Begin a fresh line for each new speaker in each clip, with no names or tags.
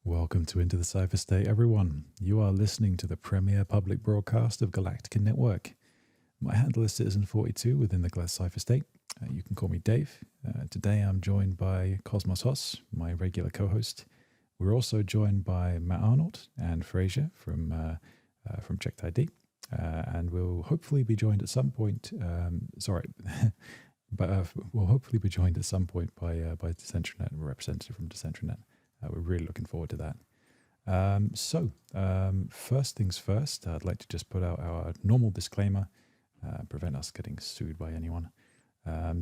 Welcome to Into the Cypher State, everyone. You are listening to the premier public broadcast of Galactica Network. My handle is Citizen42 within the Cypher State. You can call me Dave. Today I'm joined by Cosmos Hoss, my regular co-host. We're also joined by Matt Arnold and Fraser from Checked ID. And we'll hopefully be joined at some point. We'll hopefully be joined at some point by Decentranet, a representative from Decentranet. We're really looking forward to that. First things first, I'd like to just put out our normal disclaimer, prevent us getting sued by anyone.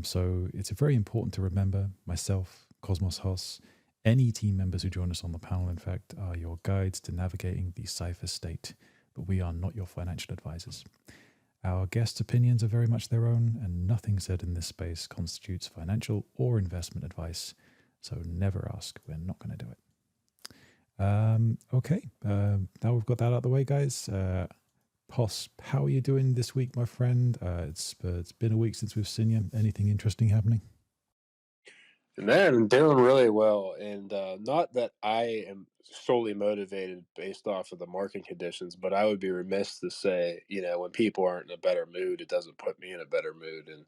So it's very important to remember, myself, Cosmos Hoss, any team members who join us on the panel, in fact, are your guides to navigating the Cypher State, but we are not your financial advisors. Our guests' opinions are very much their own, and nothing said in this space constitutes financial or investment advice. So never ask. We're not going to do it. Okay. Now we've got that out of the way, guys. Poss, how are you doing this week, my friend? It's been a week since we've seen you. Anything interesting happening?
Man, I'm doing really well. And not that I am solely motivated based off of the market conditions, but I would be remiss to say, when people aren't in a better mood, it doesn't put me in a better mood. And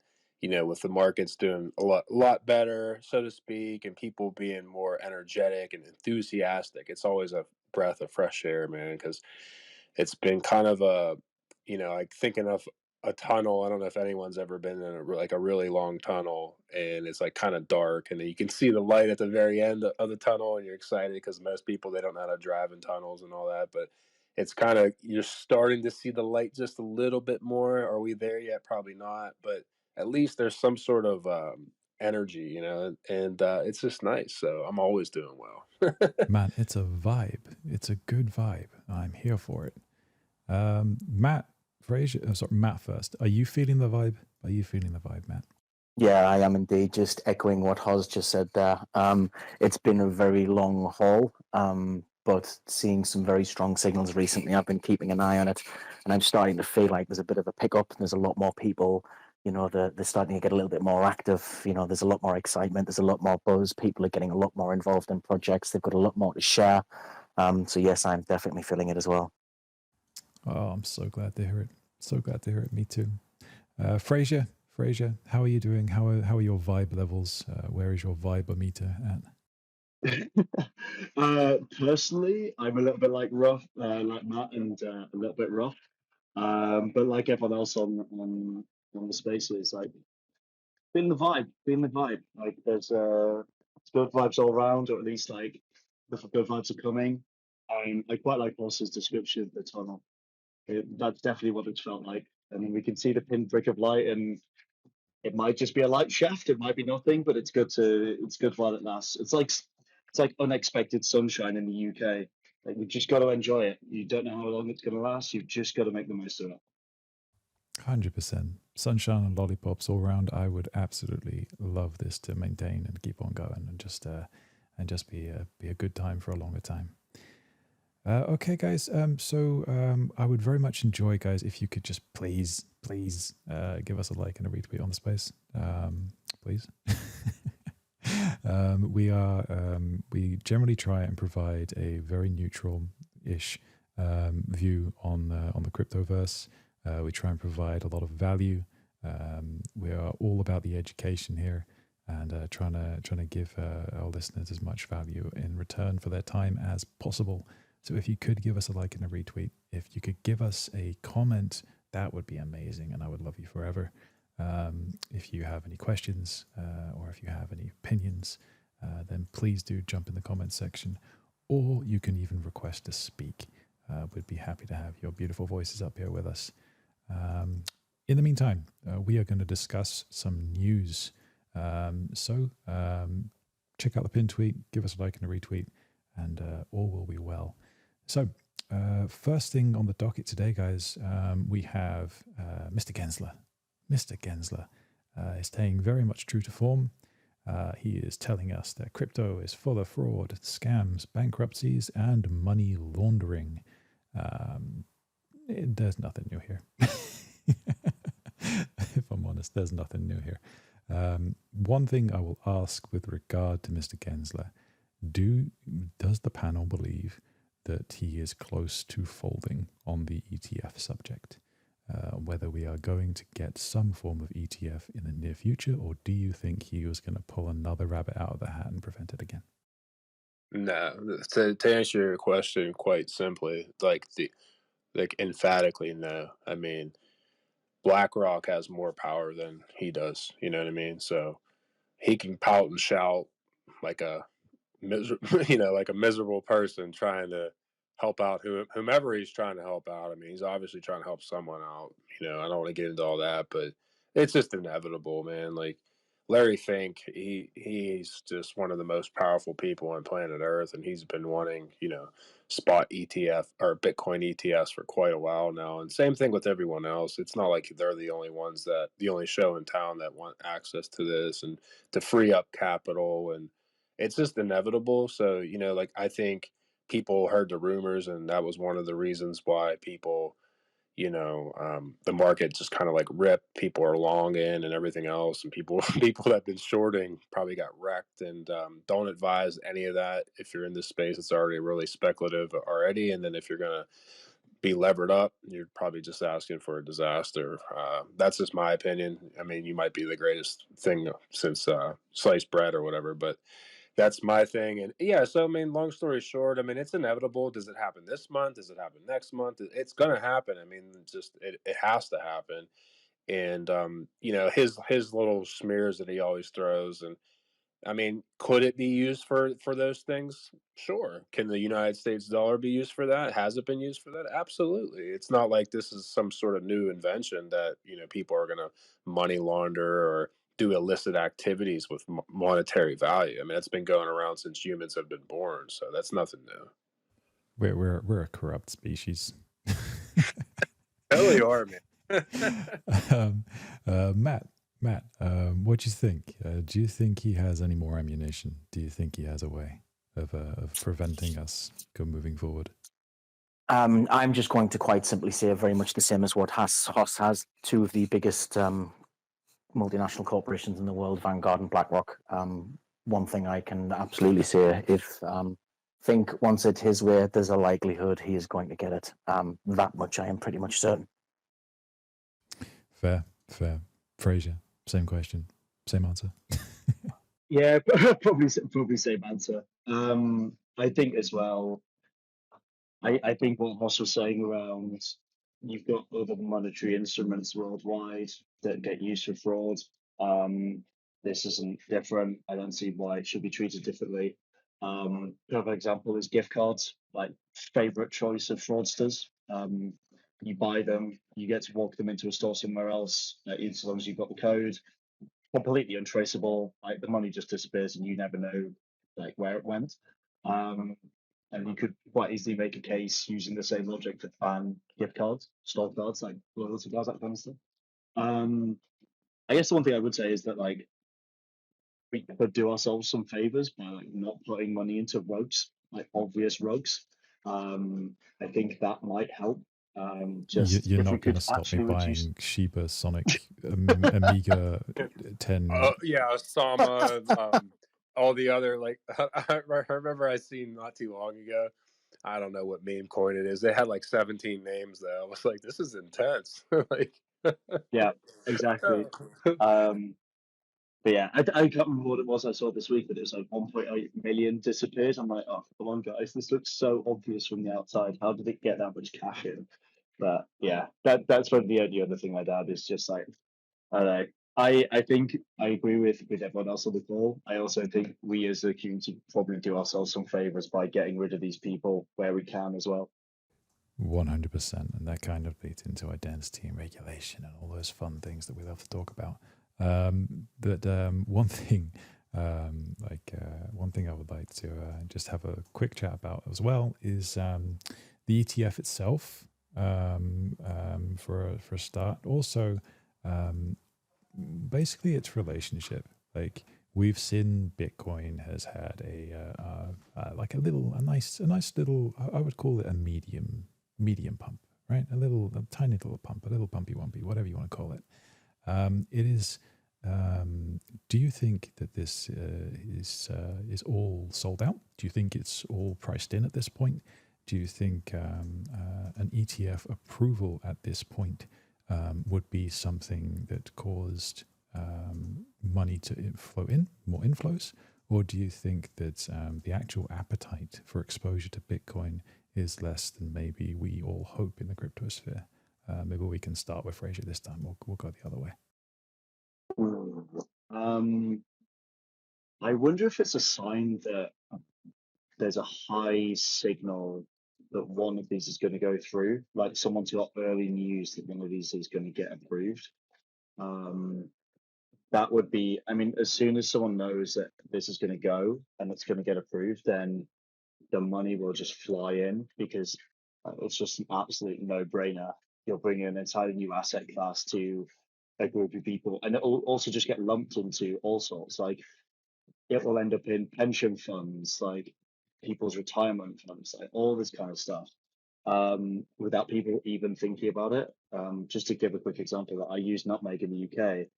with the markets doing a lot better, so to speak, and people being more energetic and enthusiastic, it's always a breath of fresh air, man, because it's been kind of like thinking of a tunnel. I don't know if anyone's ever been in a really long tunnel, and it's like kind of dark, and you can see the light at the very end of the tunnel, and you're excited because most people, they don't know how to drive in tunnels and all that, but it's kind of, you're starting to see the light just a little bit more. Are we there yet? Probably not, but at least there's some sort of energy, and it's just nice. So I'm always doing well.
Man, it's a vibe. It's a good vibe. I'm here for it. Matt first. Are you feeling the vibe? Matt?
Yeah, I am indeed. Just echoing what Hoz just said there. It's been a very long haul, but seeing some very strong signals recently. I've been keeping an eye on it, and I'm starting to feel like there's a bit of a pickup. There's a lot more people. They're starting to get a little bit more active. There's a lot more excitement. There's a lot more buzz. People are getting a lot more involved in projects. They've got a lot more to share. So yes, I'm definitely feeling it as well.
Oh, I'm so glad to hear it. So glad to hear it. Me too. Fraser, how are you doing? How are your vibe levels? Where is your vibe-o-meter
at? Personally, I'm a little bit like Matt, and a little bit rough. But like everyone else on the spaces, like being the vibe. Like there's good vibes all around, or at least like the good vibes are coming. I quite like Boss's description of the tunnel. That's definitely what it's felt like. I mean, we can see the pinprick of light, and it might just be a light shaft. It might be nothing, but it's good while it lasts. It's like unexpected sunshine in the UK. Like, you've just got to enjoy it. You don't know how long it's going to last. You've just got to make the most of it.
100%. Sunshine and lollipops all around. I would absolutely love this to maintain and keep on going, and just be a good time for a longer time. Okay, guys. I would very much enjoy, guys, if you could just please give us a like and a retweet on the space, please. We generally try and provide a very neutral-ish view on the cryptoverse. We try and provide a lot of value. We are all about the education here, and trying to give our listeners as much value in return for their time as possible. So if you could give us a like and a retweet, if you could give us a comment, that would be amazing, and I would love you forever. If you have any questions or if you have any opinions, then please do jump in the comments section, or you can even request to speak. We'd be happy to have your beautiful voices up here with us. In the meantime, we are going to discuss some news. So check out the pin tweet, give us a like and a retweet, and all will be well. So first thing on the docket today, guys, we have Mr. Gensler. Mr. Gensler is staying very much true to form. He is telling us that crypto is full of fraud, scams, bankruptcies, and money laundering. There's nothing new here. there's nothing new here. One thing I will ask with regard to Mr. Gensler, does the panel believe that he is close to folding on the ETF subject? Whether we are going to get some form of ETF in the near future, or do you think he was going to pull another rabbit out of the hat and prevent it again?
No, to answer your question quite simply, like emphatically no. I mean, BlackRock has more power than he does. You know what I mean? So he can pout and shout like a like a miserable person trying to help out whomever he's trying to help out. I mean, he's obviously trying to help someone out. I don't want to get into all that, but it's just inevitable, man. Like Larry Fink, he's just one of the most powerful people on planet Earth, and he's been wanting, spot ETF or Bitcoin ETFs for quite a while now. And same thing with everyone else. It's not like they're the only show in town that want access to this and to free up capital, and it's just inevitable. So, like I think people heard the rumors, and that was one of the reasons why people, the market just kind of like ripped. People are long in and everything else, and people that have been shorting probably got wrecked. And don't advise any of that if you're in this space. It's already really speculative already, and then if you're gonna be levered up, you're probably just asking for a disaster. That's just my opinion. I mean, you might be the greatest thing since sliced bread or whatever, but that's my thing. And yeah, so I mean, long story short, I mean, it's inevitable. Does it happen this month? Does it happen next month? It's gonna happen. I mean, it has to happen. And his little smears that he always throws, and I mean, could it be used for those things? Sure. Can the United States dollar be used for that? Has it been used for that? Absolutely. It's not like this is some sort of new invention that, people are going to money launder or do illicit activities with monetary value. I mean, it's been going around since humans have been born, so that's nothing new.
We're a corrupt species.
Totally are, man.
Matt, what do you think? Do you think he has any more ammunition? Do you think he has a way of preventing us moving forward?
I'm just going to quite simply say very much the same as what Haas has. Two of the biggest multinational corporations in the world, Vanguard and BlackRock. One thing I can absolutely say, if Fink wants it his way, there's a likelihood he is going to get it. That much I am pretty much certain.
Fair. Fraser, same question, same answer.
Yeah, probably same answer. I think as well. I think what Ross was saying around you've got other monetary instruments worldwide that get used for fraud. This isn't different. I don't see why it should be treated differently. Another example is gift cards, like favorite choice of fraudsters. You buy them, you get to walk them into a store somewhere else, as long as you've got the code. Completely untraceable. Like the money just disappears, and you never know like where it went. And you could quite easily make a case using the same logic to ban gift cards, store cards, like loyalty cards, that kind of stuff. I guess the one thing I would say is that like we could do ourselves some favors by like not putting money into rogues, like obvious rogues. I think that might help. Just
You're
if we
not going
could
to stop me
actually
buying
reduce.
Shiba Sonic Amiga 10.
Yeah, Osama, all the other like I remember I seen not too long ago. I don't know what meme coin it is. They had like 17 names though. I was like, this is intense. Like,
Yeah, exactly. But yeah, I can't remember what it was I saw this week, but it was like 1.8 million disappeared. I'm like, oh, come on, guys, this looks so obvious from the outside. How did it get that much cash in? But yeah, that's probably the only other thing I'd add is just like, I don't know. I think I agree with everyone else on the call. I also think we as a community probably do ourselves some favors by getting rid of these people where we can as well.
100%, and that kind of leads into identity and regulation and all those fun things that we love to talk about. But one thing, one thing I would like to just have a quick chat about as well is the ETF itself. For a start, also basically its relationship. Like we've seen, Bitcoin has had a nice little. I would call it a medium pump, right? A tiny little pump, a little pumpy wumpy, whatever you want to call it. It is. Do you think that this is all sold out? Do you think it's all priced in at this point? Do you think an ETF approval at this point would be something that caused money to flow in, more inflows? Or do you think that the actual appetite for exposure to Bitcoin is less than maybe we all hope in the cryptosphere? Maybe we can start with Fraser this time. We'll go the other way.
I wonder if it's a sign that there's a high signal that one of these is going to go through, like someone's got early news that one of these is going to get approved. That would be, I mean, as soon as someone knows that this is going to go and it's going to get approved, then the money will just fly in because it's just an absolute no-brainer. You'll bring in an entirely new asset class to a group of people, and it'll also just get lumped into all sorts. Like it will end up in pension funds, like people's retirement funds, like all this kind of stuff, without people even thinking about it. Just to give a quick example, I use Nutmeg in the UK.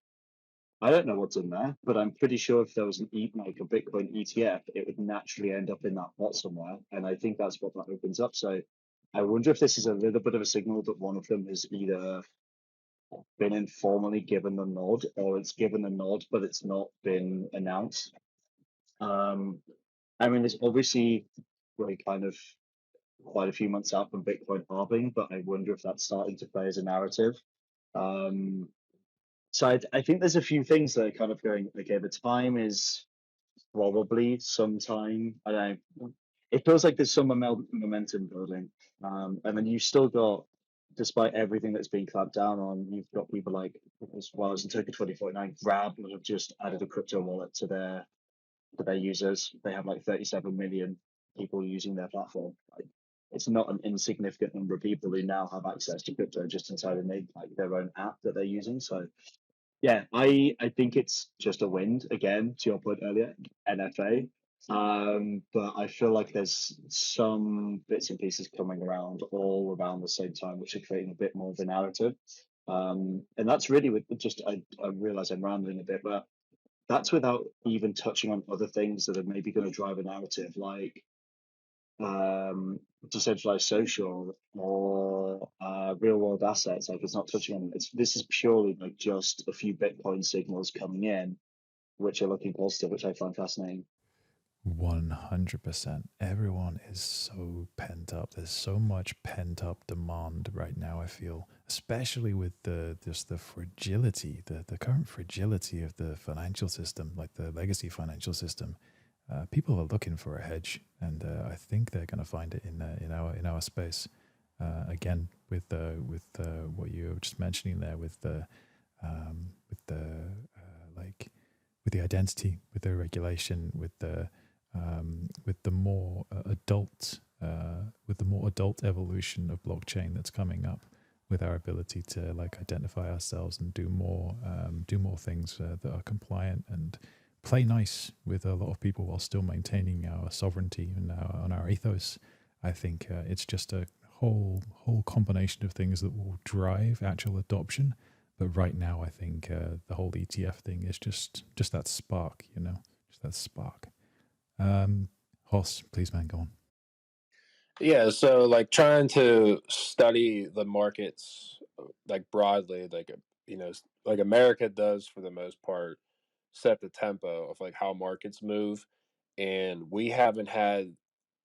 I don't know what's in there, but I'm pretty sure if there was an like a Bitcoin ETF, it would naturally end up in that pot somewhere. And I think that's what that opens up. So I wonder if this is a little bit of a signal that one of them has either been informally given the nod or it's given the nod, but it's not been announced. I mean, it's obviously really kind of quite a few months out from Bitcoin halving, but I wonder if that's starting to play as a narrative. So I think there's a few things that are kind of going, okay, the time is probably sometime, I don't know, it feels like there's some momentum building. And then you've still got, despite everything that's being clamped down on, you've got people like, as well as in Token 2049, Grab have just added a crypto wallet to their users. They have like 37 million people using their platform. Like, it's not an insignificant number of people who now have access to crypto just inside their own app that they're using. So yeah, I think it's just a wind again, to your point earlier, NFA. But I feel like there's some bits and pieces coming around all around the same time, which are creating a bit more of a narrative. And that's really with just I realize I'm rambling a bit, but that's without even touching on other things that are maybe going to drive a narrative, like decentralized social or real world assets. Like it's not touching on this is purely like just a few Bitcoin signals coming in, which are looking positive, which I find fascinating.
100%. Everyone is so pent up. There's so much pent up demand right now, I feel, especially with the fragility, the current fragility of the financial system, like the legacy financial system. People are looking for a hedge, and I think they're going to find it in our space. Again, with what you were just mentioning there, with the like with the identity, with the regulation, with the more adult evolution of blockchain that's coming up, with our ability to like identify ourselves and do more things that are compliant and play nice with a lot of people while still maintaining our sovereignty and our ethos. I think it's just a whole combination of things that will drive actual adoption. But right now, I think the whole ETF thing is just that spark, just that spark. Hoss, please, man, go on.
Yeah, so like trying to study the markets like broadly, like like America does for the most part, set the tempo of like how markets move, and we haven't had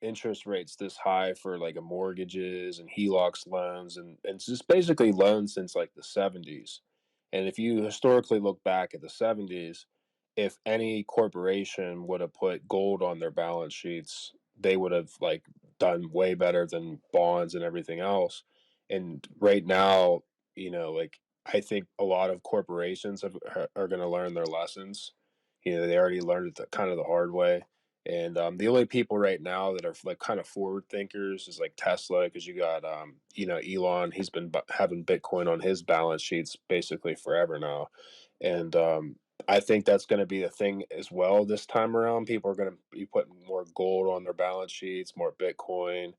interest rates this high for like a mortgages and HELOCs loans and just basically loans since like the 70s. And if you historically look back at the 70s, if any corporation would have put gold on their balance sheets, they would have like done way better than bonds and everything else. And right now, like I think a lot of corporations are going to learn their lessons. They already learned it kind of the hard way. And the only people right now that are like kind of forward thinkers is like Tesla, because you got Elon. He's been having Bitcoin on his balance sheets basically forever now, and I think that's going to be a thing as well this time around. People are going to be putting more gold on their balance sheets, more Bitcoin,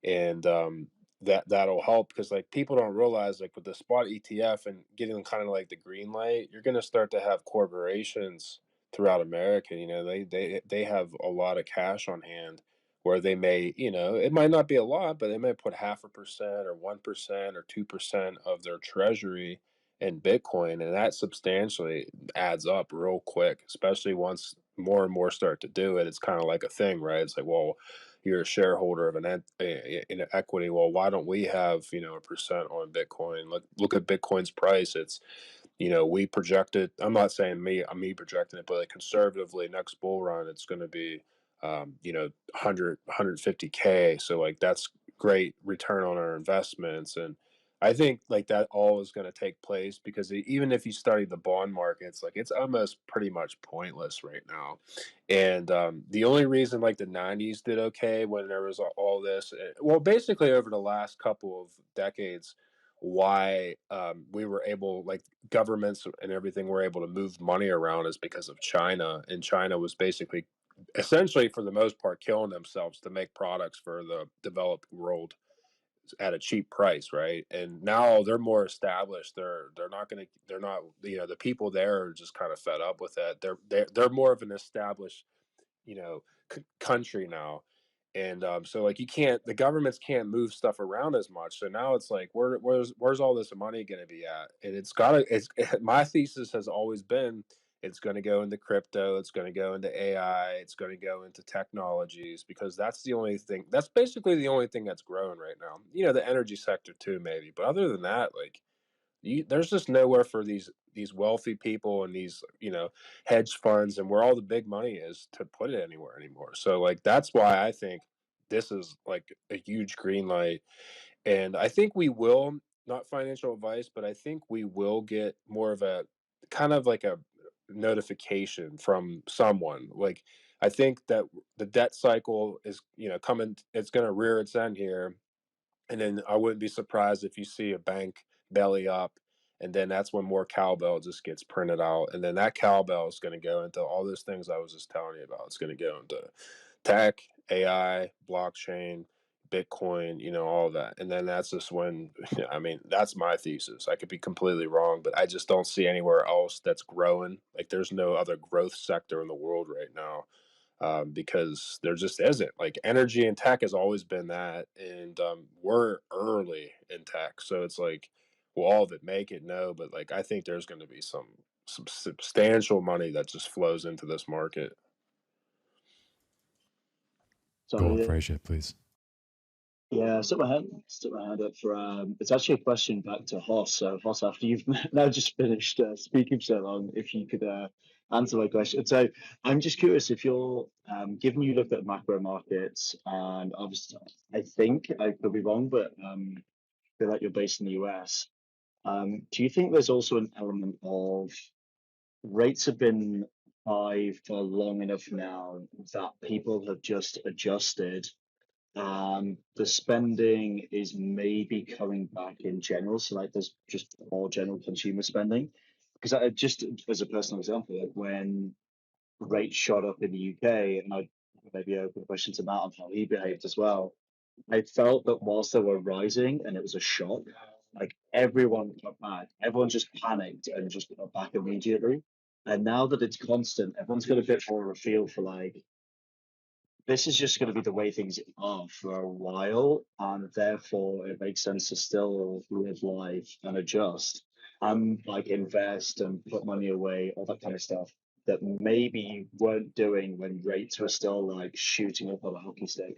and that'll help, because like people don't realize, like with the spot ETF and getting kind of like the green light, you're going to start to have corporations throughout America. They have a lot of cash on hand, where they may, it might not be a lot, but they may put 0.5% or 1% or 2% of their treasury in Bitcoin, and that substantially adds up real quick, especially once more and more start to do it. It's kind of like a thing, right? It's like, well, you're a shareholder of in an equity. Well, why don't we have, a percent on Bitcoin? Look at Bitcoin's price. It's, we projected. I'm not saying me projecting it, but like conservatively, next bull run, it's going to be, 150K. So like that's great return on our investments. And I think like that all is going to take place, because even if you study the bond markets, like it's almost pretty much pointless right now. And the only reason like the 90s did okay, when there was all this, well, basically over the last couple of decades, why we were able, like governments and everything were able to move money around, is because of China. And China was basically, essentially for the most part, killing themselves to make products for the developed world at a cheap price, right? And now they're more established. They're not, the people there are just kind of fed up with that. They're more of an established, country now. And so like the governments can't move stuff around as much. So now it's like, where's all this money going to be at? And it's my thesis has always been, it's going to go into crypto, it's going to go into AI, it's going to go into technologies, because that's basically the only thing that's growing right now. The energy sector too, maybe, but other than that, like, there's just nowhere for these wealthy people and these, hedge funds, and where all the big money is, to put it anywhere anymore. So like that's why I think this is like a huge green light. And I think we will, not financial advice, but I think we will get more of a kind of like a notification from someone. Like, I think that the debt cycle is, coming, it's going to rear its end here. And then I wouldn't be surprised if you see a bank belly up, and then that's when more cowbell just gets printed out. And then that cowbell is going to go into all those things I was just telling you about. It's going to go into tech, AI, blockchain, Bitcoin, all of that. And then that's just when, I mean, that's my thesis. I could be completely wrong, but I just don't see anywhere else that's growing. Like, there's no other growth sector in the world right now, because there just isn't. Like, energy and tech has always been that, and we're early in tech, so it's like, will all of it make it? No, but like I think there's going to be some substantial money that just flows into this market.
So
Go on, Fraser, please.
yeah, stick my hand up for it's actually a question back to Hoss. So Hoss, after you've now just finished speaking so long, if you could answer my question. So I'm just curious, if you're given you looked at macro markets, and obviously I think I could be wrong, but feel like you're based in the US. Do you think there's also an element of rates have been high for long enough now that people have just adjusted? The spending is maybe coming back in general, so like there's just more general consumer spending. Because I just, as a personal example, like when rates shot up in the UK, and I maybe open a question to Matt on how he behaved as well. I felt that whilst they were rising and it was a shock, like everyone got back, everyone just panicked and just got back immediately. And now that it's constant, everyone's got a bit more of a feel for like, this is just going to be the way things are for a while, and therefore it makes sense to still live life and adjust and like invest and put money away, all that kind of stuff that maybe you weren't doing when rates were still like shooting up on a hockey stick.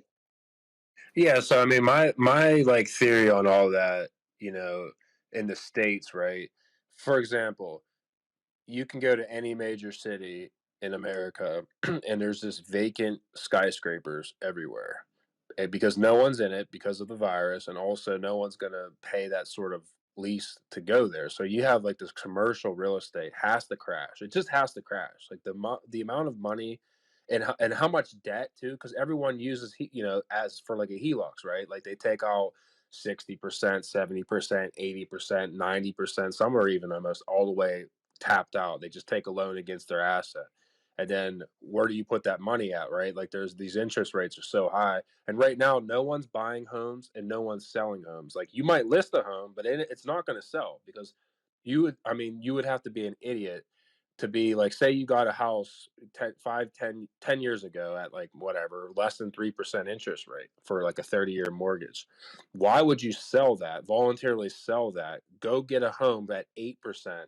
Yeah, so I mean, my like theory on all that, in the States, right? For example, you can go to any major city in America, and there's just vacant skyscrapers everywhere. Because no one's in it because of the virus, and also no one's going to pay that sort of lease to go there. So you have like this commercial real estate has to crash. It just has to crash. Like the amount of money and how much debt too, because everyone uses as for like a HELOCs, right? Like they take out 60%, 70%, 80%, 90%. Some are even almost all the way tapped out. They just take a loan against their asset. And then where do you put that money at, right? Like there's these interest rates are so high. And right now, no one's buying homes and no one's selling homes. Like you might list a home, but it's not going to sell because you would have to be an idiot to be like, say you got a house 10 years ago at like whatever, less than 3% interest rate for like a 30-year mortgage. Why would you sell that, voluntarily sell that, go get a home at 8%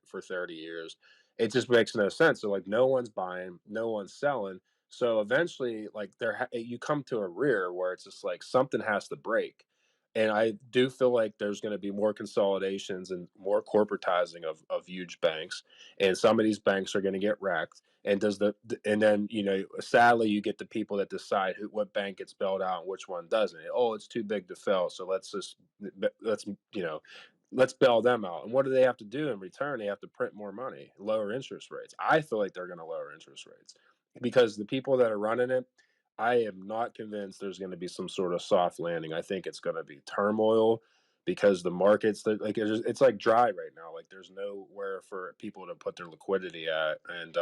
for 30 years? It just makes no sense. So like no one's buying, no one's selling. So eventually like you come to a rear where it's just like something has to break. And I do feel like there's going to be more consolidations and more corporatizing of huge banks, and some of these banks are going to get wrecked. And and then sadly you get the people that decide what bank gets bailed out and which one doesn't. Oh, it's too big to fail, so let's let's bail them out. And what do they have to do in return? They have to print more money, lower interest rates. I feel like they're going to lower interest rates because the people that are running it, I am not convinced there's going to be some sort of soft landing. I think it's going to be turmoil because the markets that like it's like dry right now. Like there's nowhere for people to put their liquidity at, and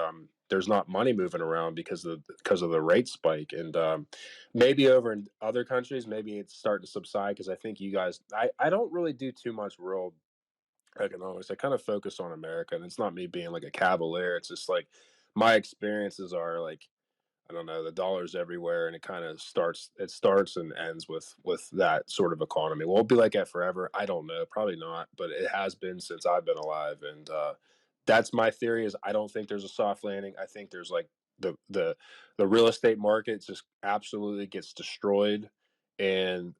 there's not money moving around because of the rate spike. And maybe over in other countries, maybe it's starting to subside because I think you guys. I don't really do too much world economics. I kind of focus on America, and it's not me being like a cavalier. It's just like my experiences are like I don't know, the dollar's everywhere, and it starts and ends with that sort of economy. Will it be like that forever? I don't know, probably not, but it has been since I've been alive, and that's my theory. Is I don't think there's a soft landing. I think there's like the real estate market just absolutely gets destroyed, and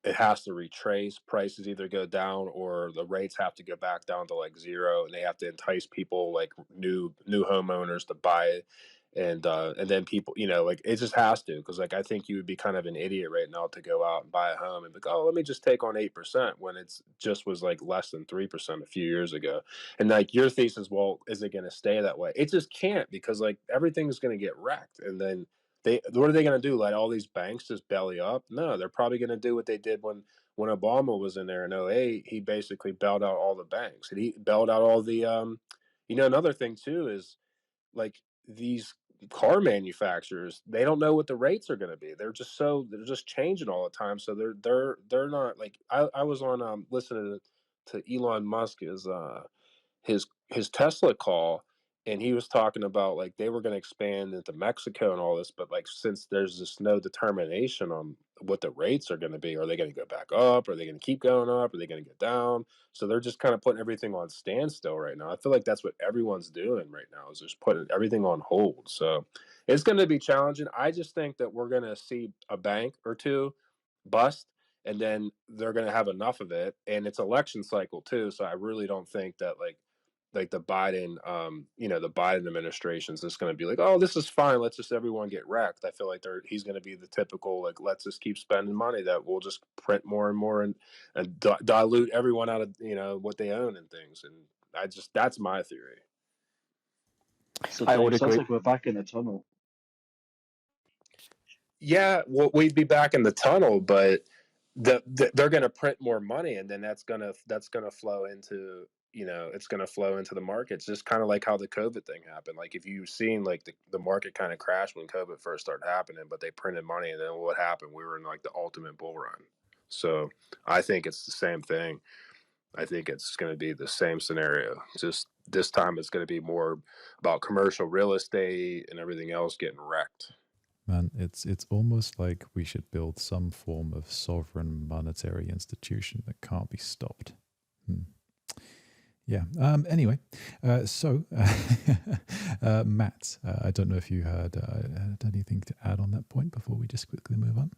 it has to retrace. Prices either go down or the rates have to go back down to like zero, and they have to entice people like new homeowners to buy it. And then people, like it just has to, because like I think you would be kind of an idiot right now to go out and buy a home and be like, oh, let me just take on 8% when it's just was like less than 3% a few years ago. And like your thesis, well, is it going to stay that way? It just can't, because like everything's going to get wrecked, and then what are they going to do? Let all these banks just belly up? No, they're probably going to do what they did when Obama was in there in '08. He basically bailed out all the banks, and he bailed out all the another thing too is like these car manufacturers, they don't know what the rates are going to be. They're just changing all the time. So they're not like I was on listening to Elon Musk his Tesla call, and he was talking about like they were going to expand into Mexico and all this, but like since there's just no determination on what the rates are going to be, are they going to go back up? Are they going to keep going up? Are they going to go down? So they're just kind of putting everything on standstill right now. I feel like that's what everyone's doing right now, is just putting everything on hold. So it's going to be challenging. I just think that we're going to see a bank or two bust, and then they're going to have enough of it, and it's election cycle too. So I really don't think that like the Biden, the Biden administration is just going to be like, oh, this is fine. Let's just everyone get wrecked. I feel like he's going to be the typical, like, let's just keep spending money that will just print more and more and dilute everyone out of, what they own and things. And that's my theory.
So
I
Dave,
would
sounds
agree.
like we're back in the tunnel.
Yeah, well, we'd be back in the tunnel, but they're going to print more money, and then that's going to flow into it's going to flow into the markets, just kind of like how the COVID thing happened. Like if you've seen like the market kind of crashed when COVID first started happening, but they printed money, and then what happened? We were in like the ultimate bull run. So I think it's the same thing. I think it's going to be the same scenario. Just this time it's going to be more about commercial real estate and everything else getting wrecked.
Man, it's almost like we should build some form of sovereign monetary institution that can't be stopped. Yeah. Anyway, so Matt, I don't know if you had anything to add on that point before we just quickly move on.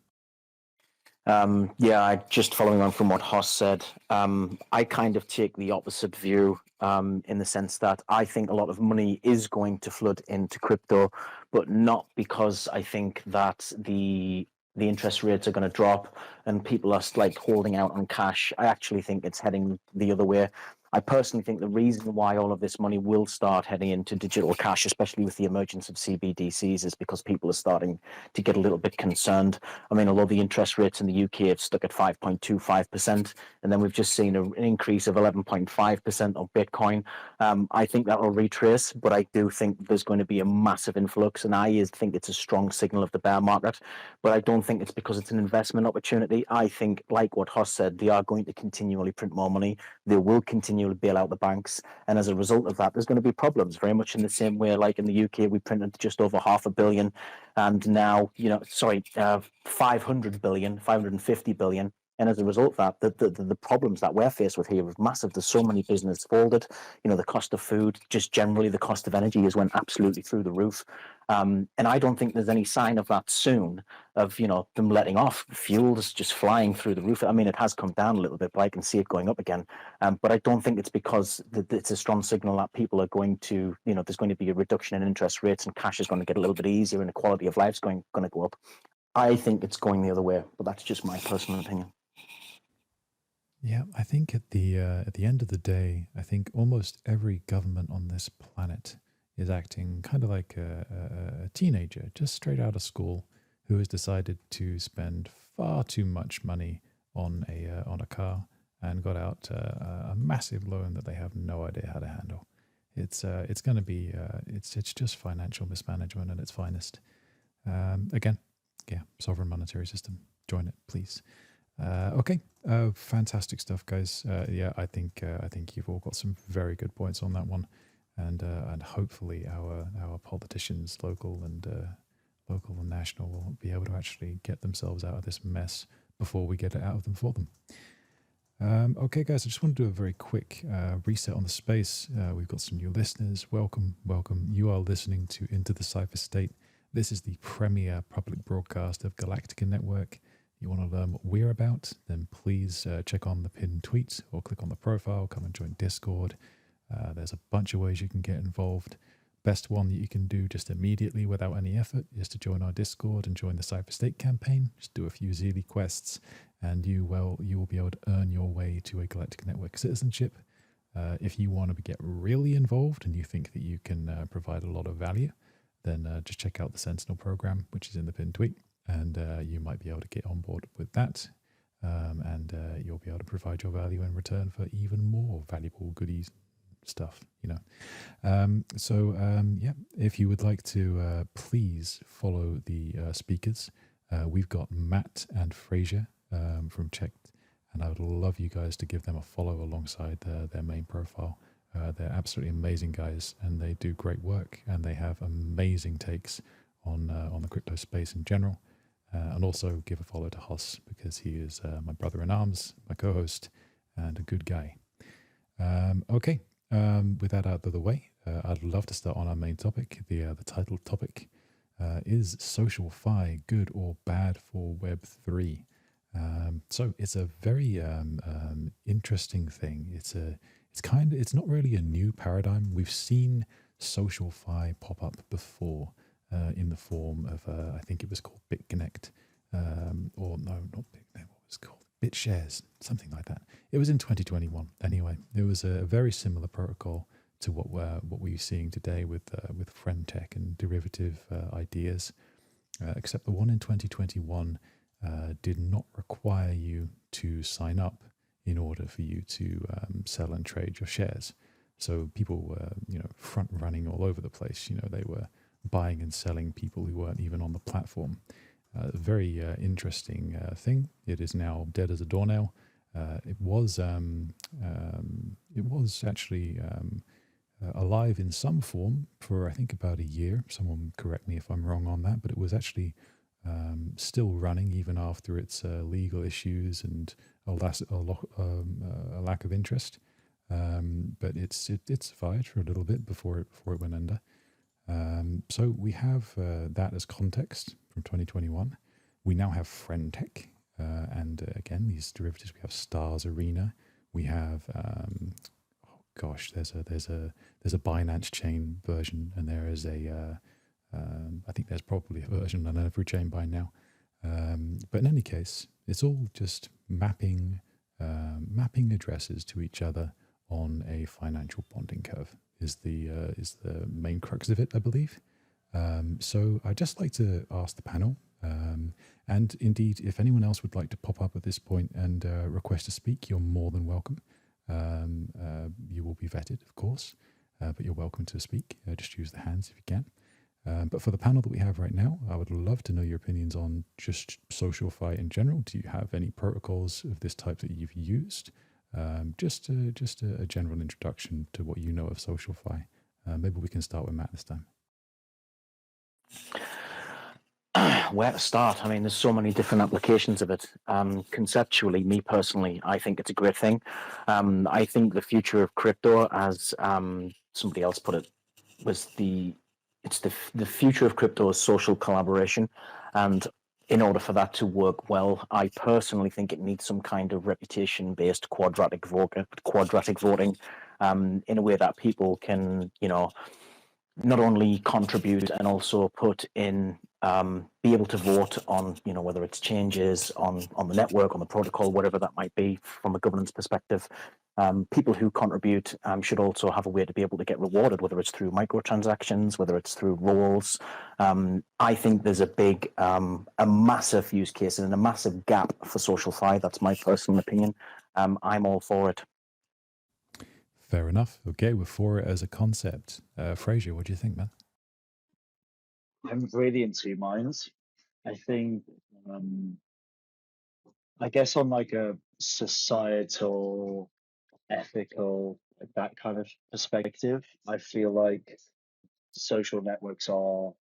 Yeah, just following on from what Hoss said, I kind of take the opposite view in the sense that I think a lot of money is going to flood into crypto, but not because I think that the interest rates are going to drop and people are like holding out on cash. I actually think it's heading the other way. I personally think the reason why all of this money will start heading into digital cash, especially with the emergence of CBDCs, is because people are starting to get a little bit concerned. I mean, although the interest rates in the UK have stuck at 5.25%, and then we've just seen an increase of 11.5% on Bitcoin, I think that will retrace, but I do think there's going to be a massive influx, and I think it's a strong signal of the bear market, but I don't think it's because it's an investment opportunity. I think, like what Hoss said, they are going to continually print more money. They will continually bail out the banks. And as a result of that, there's going to be problems, very much in the same way like in the UK, we printed just over 500 billion. And now, 500 billion, 550 billion. And as a result of that, the problems that we're faced with here are massive. There's so many businesses folded. The cost of food, just generally the cost of energy has went absolutely through the roof. And I don't think there's any sign of that soon, of them letting off. Fuel's just flying through the roof. I mean, it has come down a little bit, but I can see it going up again. But I don't think it's because it's a strong signal that people are going to, there's going to be a reduction in interest rates and cash is going to get a little bit easier and the quality of life is going to go up. I think it's going the other way, but that's just my personal opinion.
Yeah, I think at the end of the day, I think almost every government on this planet is acting kind of like a teenager just straight out of school who has decided to spend far too much money on a car and got out a massive loan that they have no idea how to handle. It's going to be it's just financial mismanagement at its finest. Again, yeah, sovereign monetary system. Join it, please. Okay, fantastic stuff, guys. Yeah, I think you've all got some very good points on that one, and hopefully our politicians, local and national, will be able to actually get themselves out of this mess before we get it out of them for them. Okay, guys, I just want to do a very quick reset on the space. We've got some new listeners. Welcome. You are listening to Into the Cypher State. This is the premier public broadcast of Galactica Network. You want to learn what we're about, then please check on the pinned tweet or click on the profile, come and join Discord. There's a bunch of ways you can get involved. Best one that you can do just immediately without any effort is to join our Discord and join the Cypher State campaign. Just do a few Zeely quests and you will be able to earn your way to a Galactica Network citizenship. If you want to get really involved and you think that you can provide a lot of value, then just check out the Sentinel program, which is in the pinned tweet. And you might be able to get on board with that, and you'll be able to provide your value in return for even more valuable goodies stuff, yeah, if you would like to please follow the speakers. We've got Matt and Fraser from Checked, and I would love you guys to give them a follow alongside their main profile. They're absolutely amazing guys, and they do great work, and they have amazing takes on the crypto space in general. And also give a follow to Hoss, because he is my brother-in-arms, my co-host, and a good guy. Okay, with that out of the way, I'd love to start on our main topic. The title topic is Social Fi good or bad for Web3? So it's a very interesting thing. It's not really a new paradigm. We've seen Social Fi pop up before. In the form of, I think it was called BitConnect, or no, not BitConnect, what was it called? BitShares, something like that. It was in 2021. Anyway, it was a very similar protocol to what we're seeing today with friend tech and derivative ideas, except the one in 2021 did not require you to sign up in order for you to sell and trade your shares. So people were, front running all over the place. They were buying and selling people who weren't even on the platform. Very interesting thing. It is now dead as a doornail. It was actually alive in some form for, I think, about a year. Someone correct me if I'm wrong on that, but it was actually still running even after its legal issues and a lack of interest. But it survived for a little bit before it went under. So we have that as context from 2021. We now have friend tech, and again, these derivatives. We have Stars Arena. We have there's a Binance chain version, and there is I think there's probably a version on every chain by now. But in any case, it's all just mapping addresses to each other on a financial bonding curve is the main crux of it, I believe. So I'd just like to ask the panel, and indeed, if anyone else would like to pop up at this point and request to speak, you're more than welcome. You will be vetted, of course, but you're welcome to speak. Just use the hands if you can. But for the panel that we have right now, I would love to know your opinions on just SocialFi in general. Do you have any protocols of this type that you've used? Just a general introduction to what you know of SocialFi. Maybe we can start with Matt this time.
Where to start? I mean, there's so many different applications of it. Conceptually, me personally, I think it's a great thing. I think the future of crypto, as somebody else put it, was the future of crypto is social collaboration, and in order for that to work well, I personally think it needs some kind of reputation-based quadratic voting, in a way that people can, not only contribute and also put in, be able to vote on, whether it's changes on the network, on the protocol, whatever that might be from a governance perspective. People who contribute should also have a way to be able to get rewarded, whether it's through microtransactions, whether it's through roles. I think there's a massive use case and a massive gap for SocialFi. That's my personal opinion. I'm all for it.
Fair enough. Okay, we're for it as a concept. Fraser, what do you think, man?
I'm really in two minds. I think, I guess on like a societal, ethical, like that kind of perspective, I feel like social networks are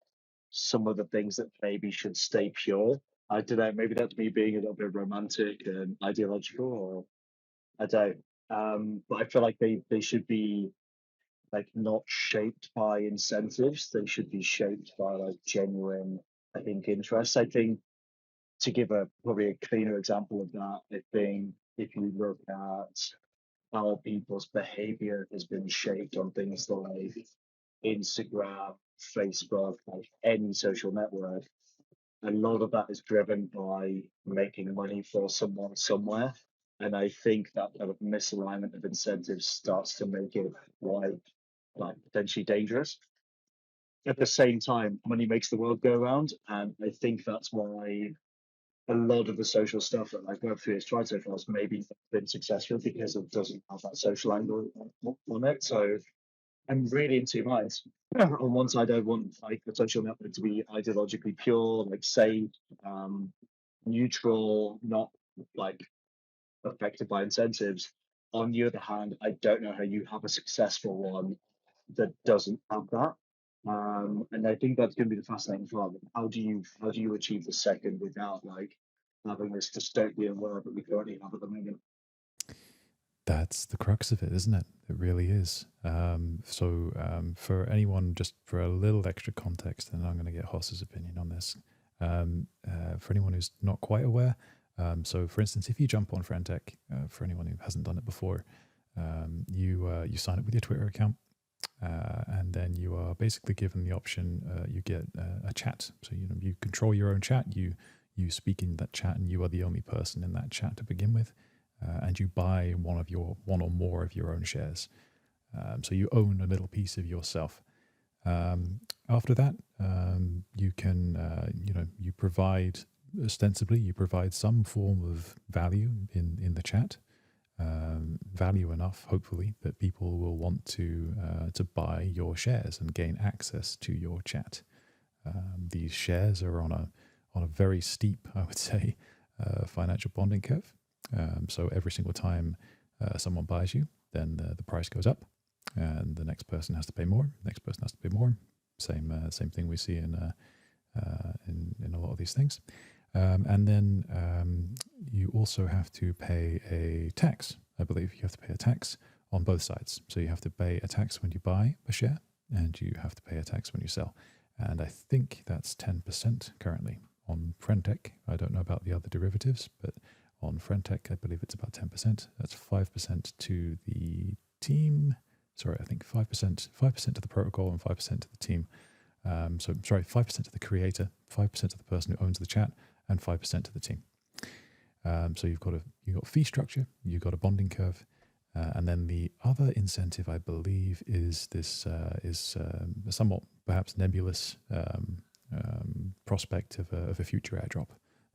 some of the things that maybe should stay pure. I don't know, maybe that's me being a little bit romantic and ideological, or I don't. But I feel like they should be like not shaped by incentives. They should be shaped by like genuine, I think, interests. I think to give probably a cleaner example of that, I think if you look at how people's behavior has been shaped on things like Instagram, Facebook, like any social network, a lot of that is driven by making money for someone somewhere. And I think that kind of misalignment of incentives starts to make it like potentially dangerous. At the same time, money makes the world go around, and I think that's why a lot of the social stuff that like Web3 has tried so far has maybe not been successful because it doesn't have that social angle on it. So I'm really in two minds. On one side, I want like the social network to be ideologically pure, like safe, neutral, not like affected by incentives. On the other hand, I don't know how you have a successful one that doesn't have that. And I think that's going to be the fascinating part. How do you achieve the second without like having this dystopian world that we currently have at the moment?
That's the crux of it, isn't it? It really is. For anyone, just for a little extra context, and I'm going to get Hoss's opinion on this. For anyone who's not quite aware, so for instance, if you jump on Frentech, for anyone who hasn't done it before, you sign up with your Twitter account, and then you are basically given the option. You get a chat, so you control your own chat. You speak in that chat, and you are the only person in that chat to begin with. And you buy one or more of your own shares. So you own a little piece of yourself. After that, you can, you provide, ostensibly, you provide some form of value in the chat. Value enough, hopefully, that people will want to buy your shares and gain access to your chat. These shares are on a very steep, I would say, financial bonding curve. So every single time someone buys you, then the price goes up, and the next person has to pay more. Next person has to pay more. Same thing we see in a lot of these things. And then you also have to pay a tax. I believe you have to pay a tax on both sides. So you have to pay a tax when you buy a share, and you have to pay a tax when you sell. And I think that's 10% currently on Frentech. I don't know about the other derivatives, but on Frentech, I believe it's about 10%. That's 5% to the team. Sorry, I think 5% to the protocol and 5% to the team. 5% to the creator, 5% to the person who owns the chat, and 5% to the team. So you've got fee structure, you've got a bonding curve, And then the other incentive, I believe, is this is a somewhat perhaps nebulous prospect of a future airdrop,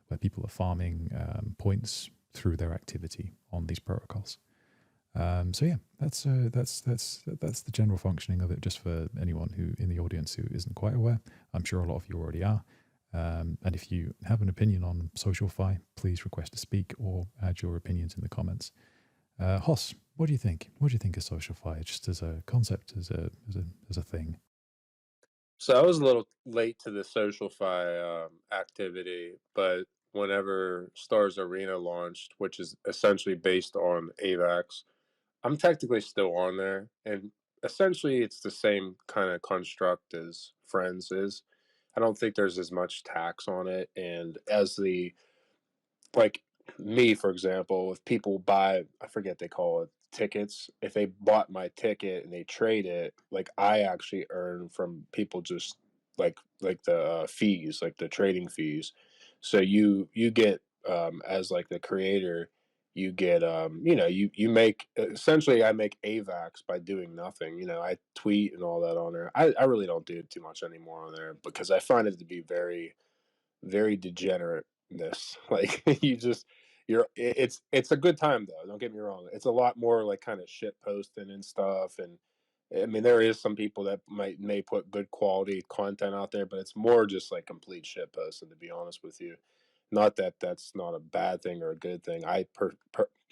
where people are farming points through their activity on these protocols. So yeah, that's the general functioning of it. Just for anyone who in the audience who isn't quite aware, I'm sure a lot of you already are. And if you have an opinion on SocialFi, please request to speak or add your opinions in the comments. Hoss, what do you think? What do you think of SocialFi, just as a concept, as a thing?
So I was a little late to the SocialFi activity, but whenever Stars Arena launched, which is essentially based on AVAX, I'm technically still on there, and essentially it's the same kind of construct as Friends is. I don't think there's as much tax on it, and as the like me, for example, if people buy, I forget they call it tickets, if they bought my ticket and they trade it, like I actually earn from people just like the fees, like the trading fees. So you get as like the creator, you get you make essentially I make AVAX by doing nothing. I tweet and all that on there. I really don't do too much anymore on there because I find it to be very very degenerateness. Like it's a good time though. Don't get me wrong. It's a lot more like kind of shit posting and stuff. And I mean, there is some people that may put good quality content out there, but it's more just like complete shit posting. To be honest with you, not that that's not a bad thing or a good thing.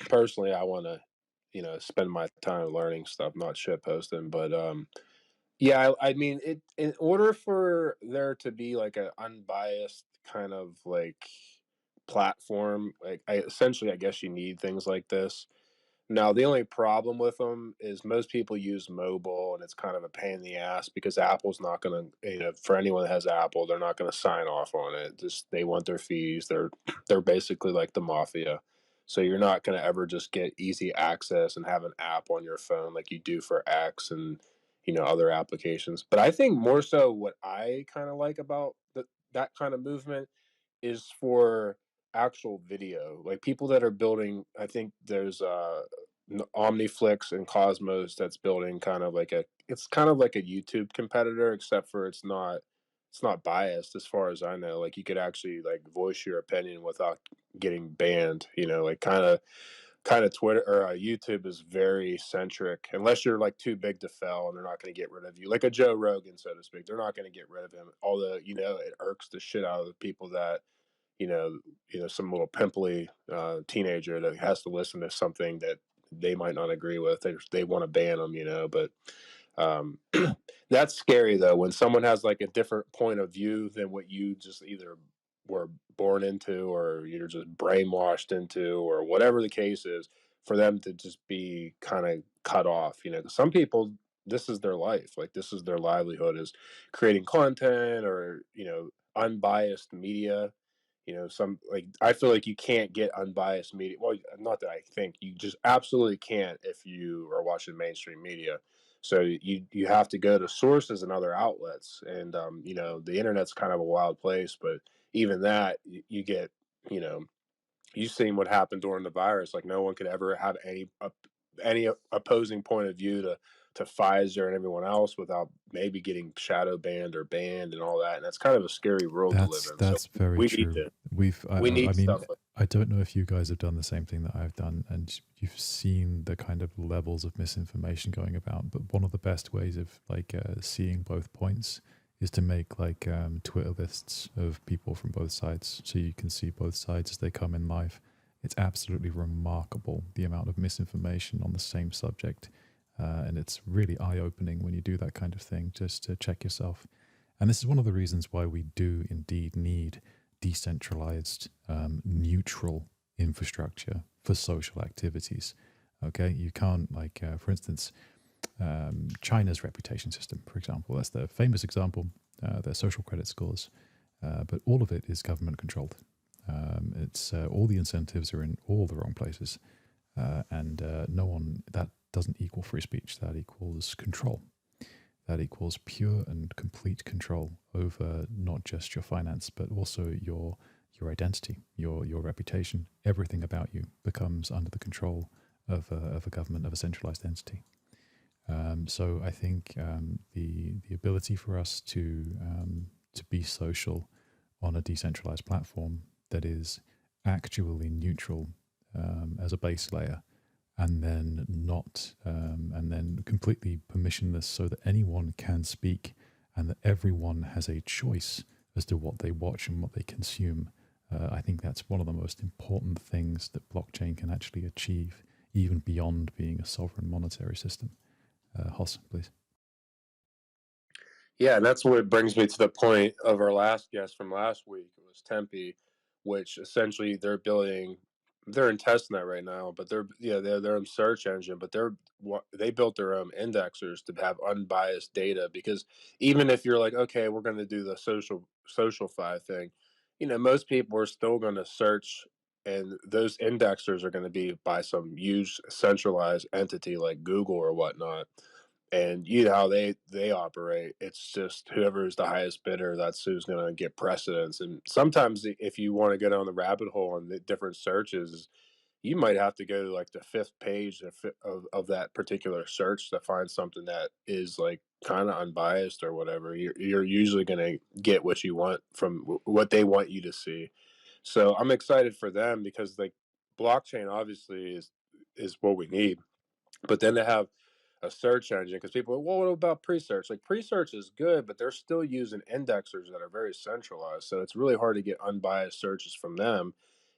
Personally, I want to spend my time learning stuff, not shit posting. But yeah, I mean, in order for there to be like an unbiased kind of like platform, like I guess you need things like this. Now, the only problem with them is most people use mobile, and it's kind of a pain in the ass because Apple's not going to, for anyone that has Apple, they're not going to sign off on it. Just they want their fees. They're basically like the mafia. So you're not going to ever just get easy access and have an app on your phone like you do for X and other applications. But I think more so what I kind of like about that kind of movement is for actual video, like people that are building. I think there's Omniflix and Cosmos that's building kind of like it's kind of like a YouTube competitor, except for it's not biased as far as I know. Like you could actually like voice your opinion without getting banned. Like kind of Twitter or YouTube is very centric. Unless you're like too big to fail, and they're not going to get rid of you, like a Joe Rogan, so to speak. They're not going to get rid of him. Although it irks the shit out of the people that some little pimply teenager that has to listen to something that they might not agree with. They want to ban them, but um, that's scary though when someone has like a different point of view than what you just either were born into or you're just brainwashed into or whatever the case is, for them to just be kind of cut off. 'Cause some people, this is their life, like this is their livelihood, is creating content or unbiased media. Some like I feel like you can't get unbiased media. Well, not that I think you just absolutely can't if you are watching mainstream media. So you have to go to sources and other outlets, and the internet's kind of a wild place. But even that, you get you know you've seen what happened during the virus. Like no one could ever have any opposing point of view to Pfizer and everyone else without maybe getting shadow banned or banned and all that. And that's kind of a scary world to live in.
That's
So
very
we
true.
need to
I
we need
mean,
stuff like
I don't know if you guys have done the same thing that I've done, and you've seen the kind of levels of misinformation going about. But one of the best ways of like seeing both points is to make like Twitter lists of people from both sides, so you can see both sides as they come in live. It's absolutely remarkable the amount of misinformation on the same subject, and it's really eye-opening when you do that kind of thing. Just to check yourself. And this is one of the reasons why we do indeed need decentralized, neutral infrastructure for social activities. Okay, you can't like, for instance, China's reputation system, for example. That's the famous example. Their social credit scores, but all of it is government controlled. It's all the incentives are in all the wrong places, and no one that doesn't equal free speech. That equals control. That equals pure and complete control over not just your finance, but also your identity, your reputation. Everything about you becomes under the control of a government, of a centralized entity. So I think the ability for us to be social on a decentralized platform that is actually neutral as a base layer, and then not and then completely permissionless, so that anyone can speak and that everyone has a choice as to what they watch and what they consume. I think that's one of the most important things that blockchain can actually achieve, even beyond being a sovereign monetary system. Hoss, please.
Yeah, and that's what brings me to the point of our last guest from last week. It was Tempe, which essentially they're in testnet right now, but they're in search engine, but they built their own indexers to have unbiased data, because even if you're like, okay, we're going to do the social fi thing, most people are still going to search, and those indexers are going to be by some huge centralized entity like Google or whatnot. And you know how they operate. It's just whoever is the highest bidder, that's who's going to get precedence. And sometimes if you want to go down the rabbit hole on the different searches, you might have to go to like the fifth page of that particular search to find something that is like kind of unbiased or whatever. You're usually going to get what you want from what they want you to see. So I'm excited for them, because like blockchain obviously is what we need, but then to have a search engine, because people are, well, what about pre-search? Like, pre-search is good, but they're still using indexers that are very centralized, so it's really hard to get unbiased searches from them.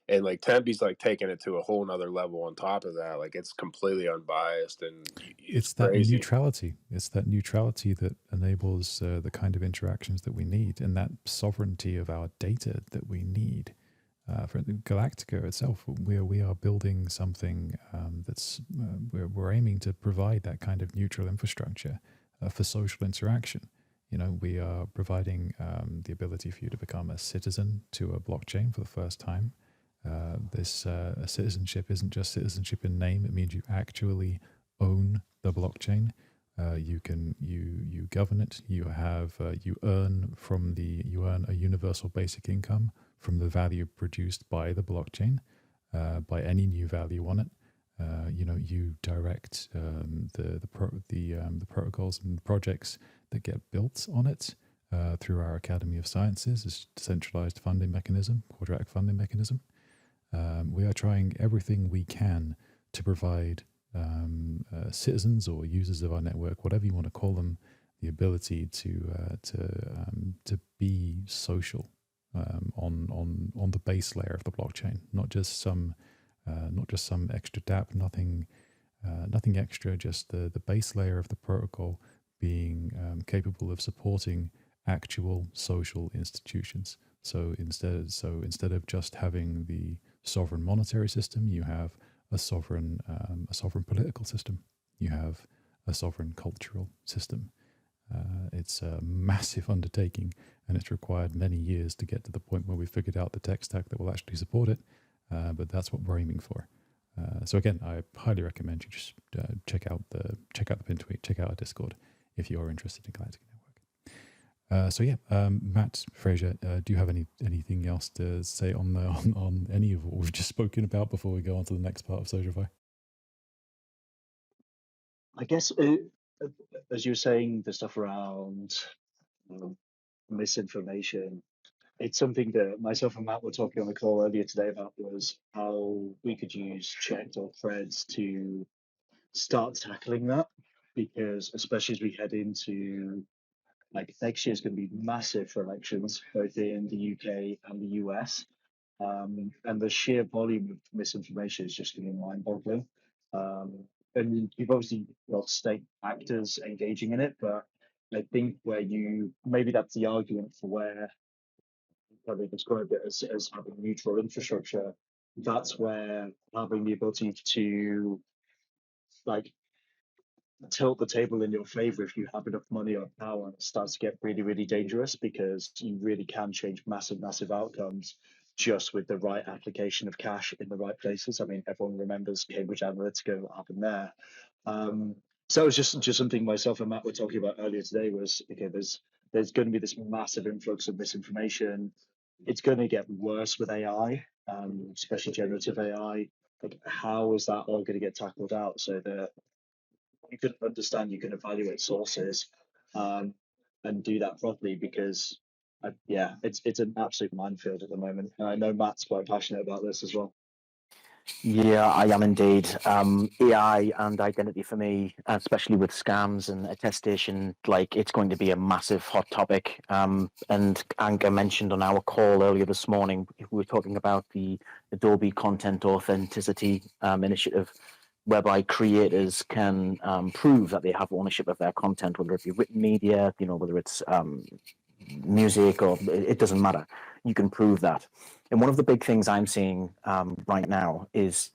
And like Tempe's like taking it to a whole nother level on top of that. Like, it's completely unbiased, and it's
It's that
crazy.
neutrality. It's that neutrality that enables the kind of interactions that we need, and that sovereignty of our data that we need. For Galactica itself, we are building something that's we're aiming to provide that kind of neutral infrastructure for social interaction. We are providing the ability for you to become a citizen to a blockchain for the first time. This citizenship isn't just citizenship in name; it means you actually own the blockchain. You govern it. You earn a universal basic income from the value produced by the blockchain, by any new value on it. You direct the protocols and projects that get built on it through our Academy of Sciences, this decentralized funding mechanism, quadratic funding mechanism. We are trying everything we can to provide citizens or users of our network, whatever you want to call them, the ability to be social on the base layer of the blockchain, not just some extra dApp, nothing extra, just the base layer of the protocol being capable of supporting actual social institutions. So instead of just having the sovereign monetary system, you have a sovereign political system. You have a sovereign cultural system. It's a massive undertaking, and it's required many years to get to the point where we figured out the tech stack that will actually support it. But that's what we're aiming for. So again, I highly recommend you just check out the pin tweet, check out our Discord if you are interested in Galactica Network. Matt, Fraser, do you have anything else to say on any of what we've just spoken about before we go on to the next part of SocialFi?
I guess, as you were saying, the stuff around misinformation, it's something that myself and Matt were talking on the call earlier today about, was how we could use checked or threads to start tackling that, because especially as we head into, like, next year is going to be massive for elections, both in the UK and the US. And the sheer volume of misinformation is just going to be mind-boggling. And you've obviously got state actors engaging in it, but I think maybe that's the argument for where they described it as having neutral infrastructure. That's where having the ability to, like, tilt the table in your favor if you have enough money or power starts to get really, really dangerous, because you really can change massive outcomes just with the right application of cash in the right places. I mean, everyone remembers Cambridge Analytica, what happened there. So it was just something myself and Matt were talking about earlier today, was, okay, there's going to be this massive influx of misinformation. It's going to get worse with AI, especially generative AI. like how is that all going to get tackled out so that you can understand, you can evaluate sources, and do that properly? Because yeah, it's an absolute minefield at the moment, and I know Matt's quite passionate about this as well.
Yeah, I am indeed. AI and identity for me, especially with scams and attestation, like it's going to be a massive hot topic. And Anka mentioned on our call earlier this morning, we were talking about the Adobe Content Authenticity initiative, whereby creators can prove that they have ownership of their content, whether it be written media, whether it's music, or it doesn't matter. You can prove that. And one of the big things I'm seeing right now is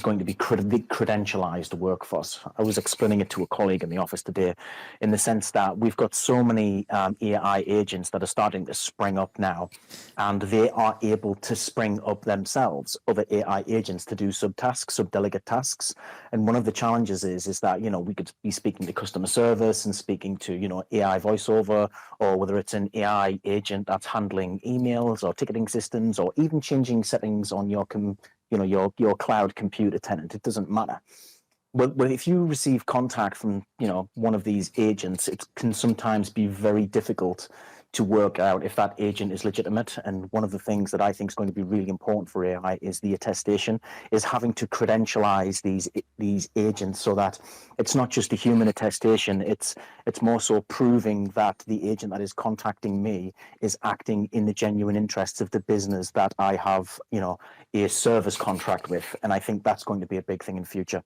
going to be the credentialized workforce. I was explaining it to a colleague in the office today, in the sense that we've got so many AI agents that are starting to spring up now, and they are able to spring up themselves other AI agents to do subtasks, subdelegate tasks. And one of the challenges is that we could be speaking to customer service and speaking to AI voiceover, or whether it's an AI agent that's handling emails or ticketing systems, or even changing settings on your cloud computer tenant. It doesn't matter. But if you receive contact from one of these agents, it can sometimes be very difficult to work out if that agent is legitimate. And one of the things that I think is going to be really important for AI is the attestation, is having to credentialize these agents, so that it's not just a human attestation. It's more so proving that the agent that is contacting me is acting in the genuine interests of the business that I have a service contract with. And I think that's going to be a big thing in future.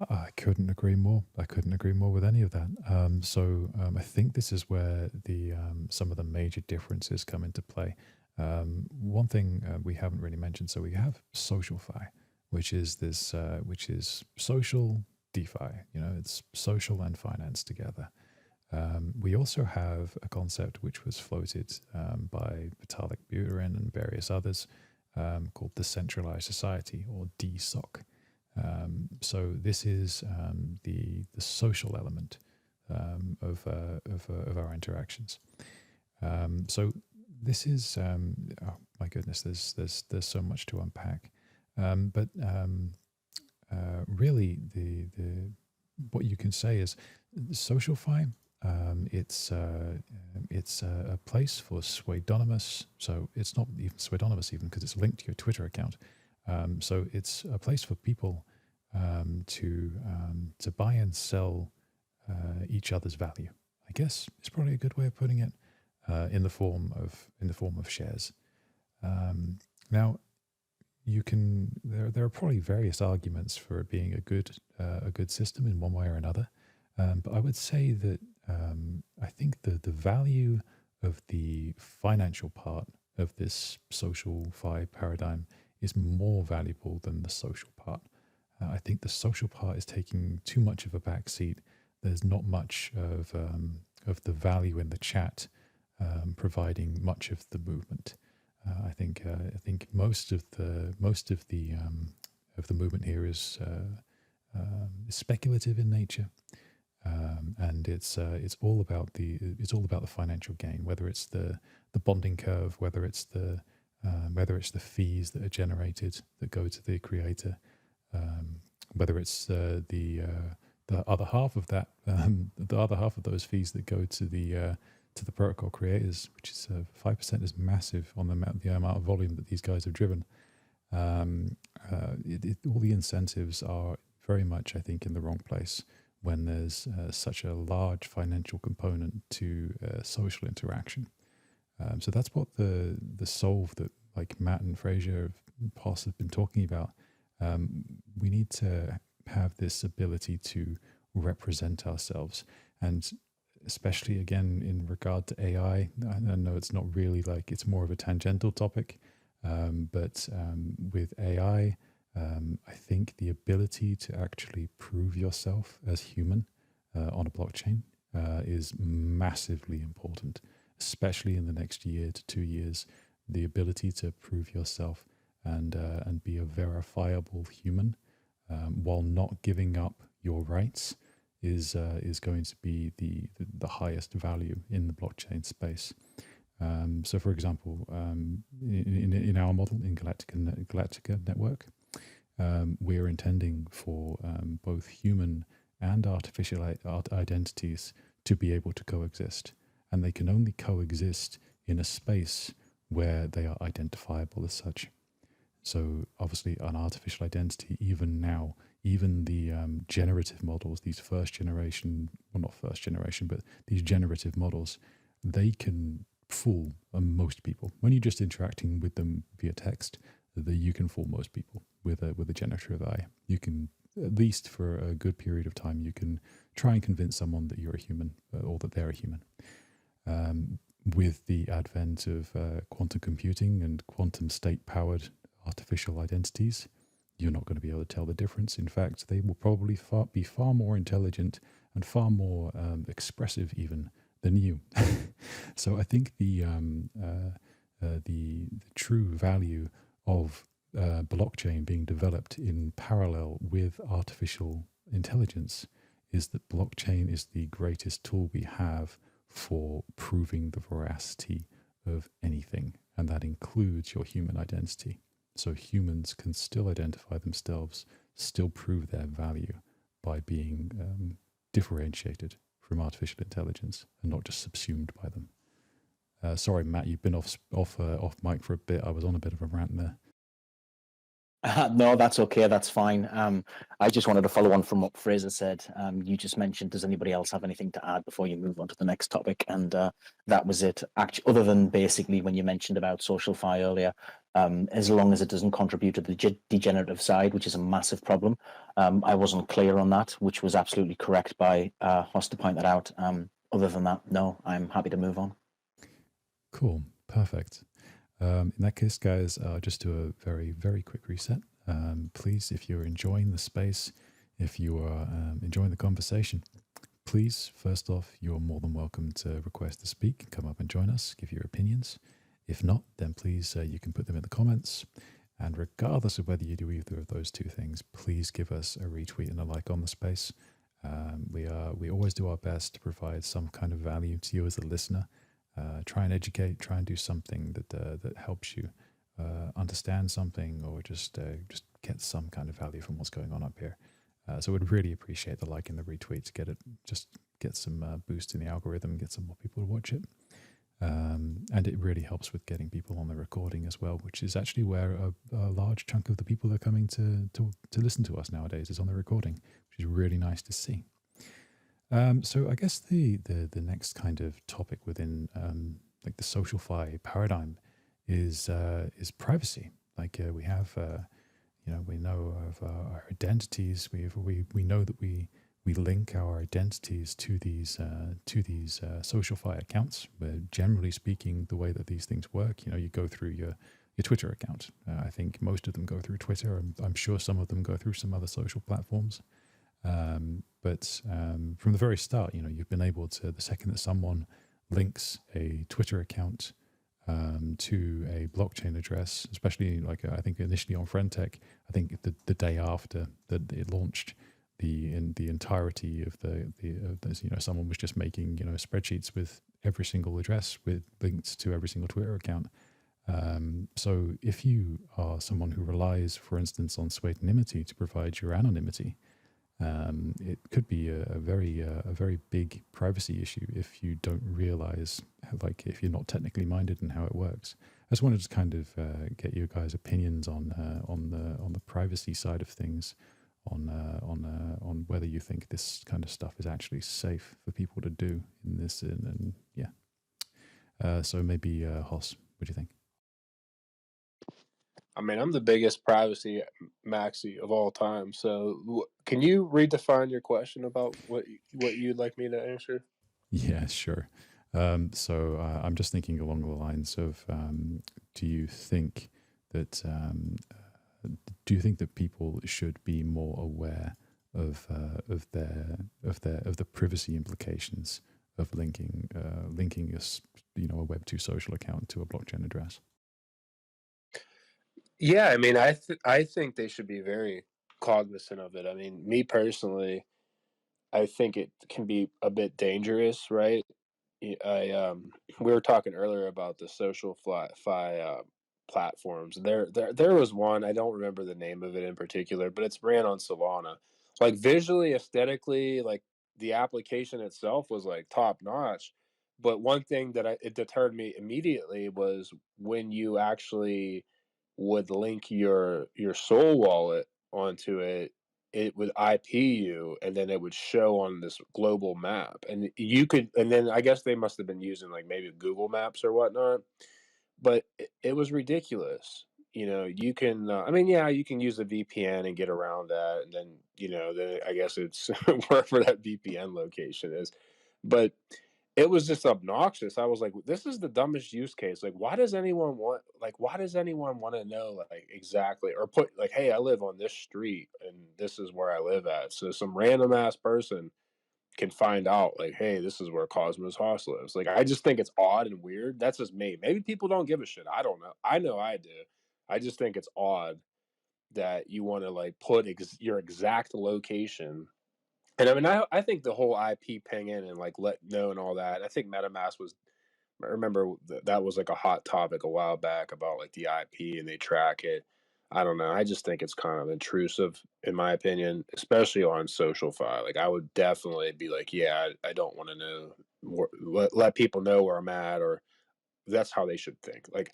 I couldn't agree more. I couldn't agree more with any of that. I think this is where the some of the major differences come into play. One thing we haven't really mentioned. So we have SocialFi, which is this, which is social DeFi. It's social and finance together. We also have a concept which was floated by Vitalik Buterin and various others, called decentralized society, or DSOC. So this is the social element of our interactions. So this is oh my goodness, there's so much to unpack. But really, the what you can say is SocialFi. It's a place for pseudonymous. So it's not even pseudonymous, even because it's linked to your Twitter account. So it's a place for people to buy and sell each other's value. I guess it's probably a good way of putting it, in the form of shares. Now, there are probably various arguments for it being a good system in one way or another. But I would say that I think the value of the financial part of this SocialFi paradigm is more valuable than the social part. I think the social part is taking too much of a backseat. There's not much of the value in the chat providing much of the movement. I think most of the movement here is speculative in nature, and it's all about the financial gain. Whether it's the bonding curve, whether it's the fees that are generated that go to the creator, whether it's the other half of that, the other half of those fees that go to the protocol creators, which is 5%, is massive on the amount of volume that these guys have driven. All the incentives are very much, I think, in the wrong place when there's such a large financial component to social interaction. So that's what the solve that like Matt and Fraser have been talking about. We need to have this ability to represent ourselves, and especially again in regard to AI. I know it's not really it's more of a tangential topic, but with AI, I think the ability to actually prove yourself as human on a blockchain is massively important, especially in the next year to 2 years. The ability to prove yourself and be a verifiable human while not giving up your rights is going to be the highest value in the blockchain space. So, for example, in our model in Galactica network, we're intending for both human and artificial identities to be able to coexist, and they can only coexist in a space where they are identifiable as such. So obviously an artificial identity, even now, even the generative models, these first generation, well, not first generation, but these generative models, they can fool most people. When you're just interacting with them via text, you can fool most people with a generative AI. You can, at least for a good period of time, you can try and convince someone that you're a human or that they're a human. With the advent of quantum computing and quantum state powered artificial identities, you're not going to be able to tell the difference. In fact, they will probably be far more intelligent and far more expressive even than you. So I think the true value of blockchain being developed in parallel with artificial intelligence is that blockchain is the greatest tool we have for proving the veracity of anything, and that includes your human identity. So humans can still identify themselves, still prove their value by being differentiated from artificial intelligence and not just subsumed by them. Sorry, Matt, you've been off mic for a bit. I was on a bit of a rant there.
No, that's okay. That's fine. I just wanted to follow on from what Fraser said. You just mentioned, does anybody else have anything to add before you move on to the next topic? And that was it. Actually, other than basically when you mentioned about SocialFi earlier, as long as it doesn't contribute to the degenerative side, which is a massive problem. I wasn't clear on that, which was absolutely correct by Hoss to point that out. Other than that, no, I'm happy to move on.
Cool. Perfect. In that case, guys, just do a very, very quick reset. Please, if you're enjoying the space, if you are enjoying the conversation, please, first off, you're more than welcome to request to speak, come up and join us, give your opinions. If not, then please, you can put them in the comments. And regardless of whether you do either of those two things, please give us a retweet and a like on the space. We always do our best to provide some kind of value to you as a listener. Try and educate, try and do something that helps you understand something, or just get some kind of value from what's going on up here. So we'd really appreciate the like and the retweet to get some boost in the algorithm, get some more people to watch it. And it really helps with getting people on the recording as well, which is actually where a large chunk of the people are coming to listen to us nowadays is on the recording, which is really nice to see. So I guess the next kind of topic within like the SocialFi paradigm is privacy. Like we have, we know of our identities. We know that we link our identities to these SocialFi accounts. Where generally speaking, the way that these things work, you go through your Twitter account. I think most of them go through Twitter. I'm sure some of them go through some other social platforms. But from the very start, you've been able to, the second that someone links a Twitter account to a blockchain address, especially like I think initially on FriendTech, I think the day after that it launched, the entirety of someone was just making spreadsheets with every single address with links to every single Twitter account. So if you are someone who relies, for instance, on pseudonymity to provide your anonymity, it could be a very big privacy issue if you don't realize, like if you're not technically minded in how it works. I just wanted to kind of get your guys' opinions on the privacy side of things, on whether you think this kind of stuff is actually safe for people to do in this, and yeah. So maybe Hoss, what do you think?
I mean, I'm the biggest privacy maxi of all time. So, can you redefine your question about what you'd like me to answer?
Yeah, sure. So I'm just thinking along the lines of, do you think that people should be more aware of the privacy implications of linking a Web2 social account to a blockchain address?
Yeah, I mean, I think they should be very cognizant of it. I mean, me personally, I think it can be a bit dangerous, right? we were talking earlier about the social fi platforms. There was one, I don't remember the name of it in particular, but it's ran on Solana. Like visually, aesthetically, like the application itself was like top notch. But one thing that it deterred me immediately was when you actually would link your Soul wallet onto it, it would IP you, and then it would show on this global map. And you could, and then I guess they must have been using like maybe Google Maps or whatnot, but it was ridiculous. You know, you can, I mean, yeah, you can use a VPN and get around that, and then, you know, then I guess it's wherever that VPN location is. But it was just obnoxious. I was like, this is the dumbest use case. Like, why does anyone want to know, like, exactly, or put, like, hey, I live on this street and this is where I live at. So some random ass person can find out, like, hey, this is where Cosmos Haas lives. Like, I just think it's odd and weird. That's just me. Maybe people don't give a shit. I don't know. I know I do. I just think it's odd that you want to, like, put your exact location. And I mean, I think the whole IP pinging and like let know and all that. I think MetaMask was. I remember that was like a hot topic a while back about like the IP and they track it. I don't know. I just think it's kind of intrusive, in my opinion, especially on SocialFi. Like, I would definitely be like, yeah, I don't want to know. Let people know where I'm at, or that's how they should think. Like,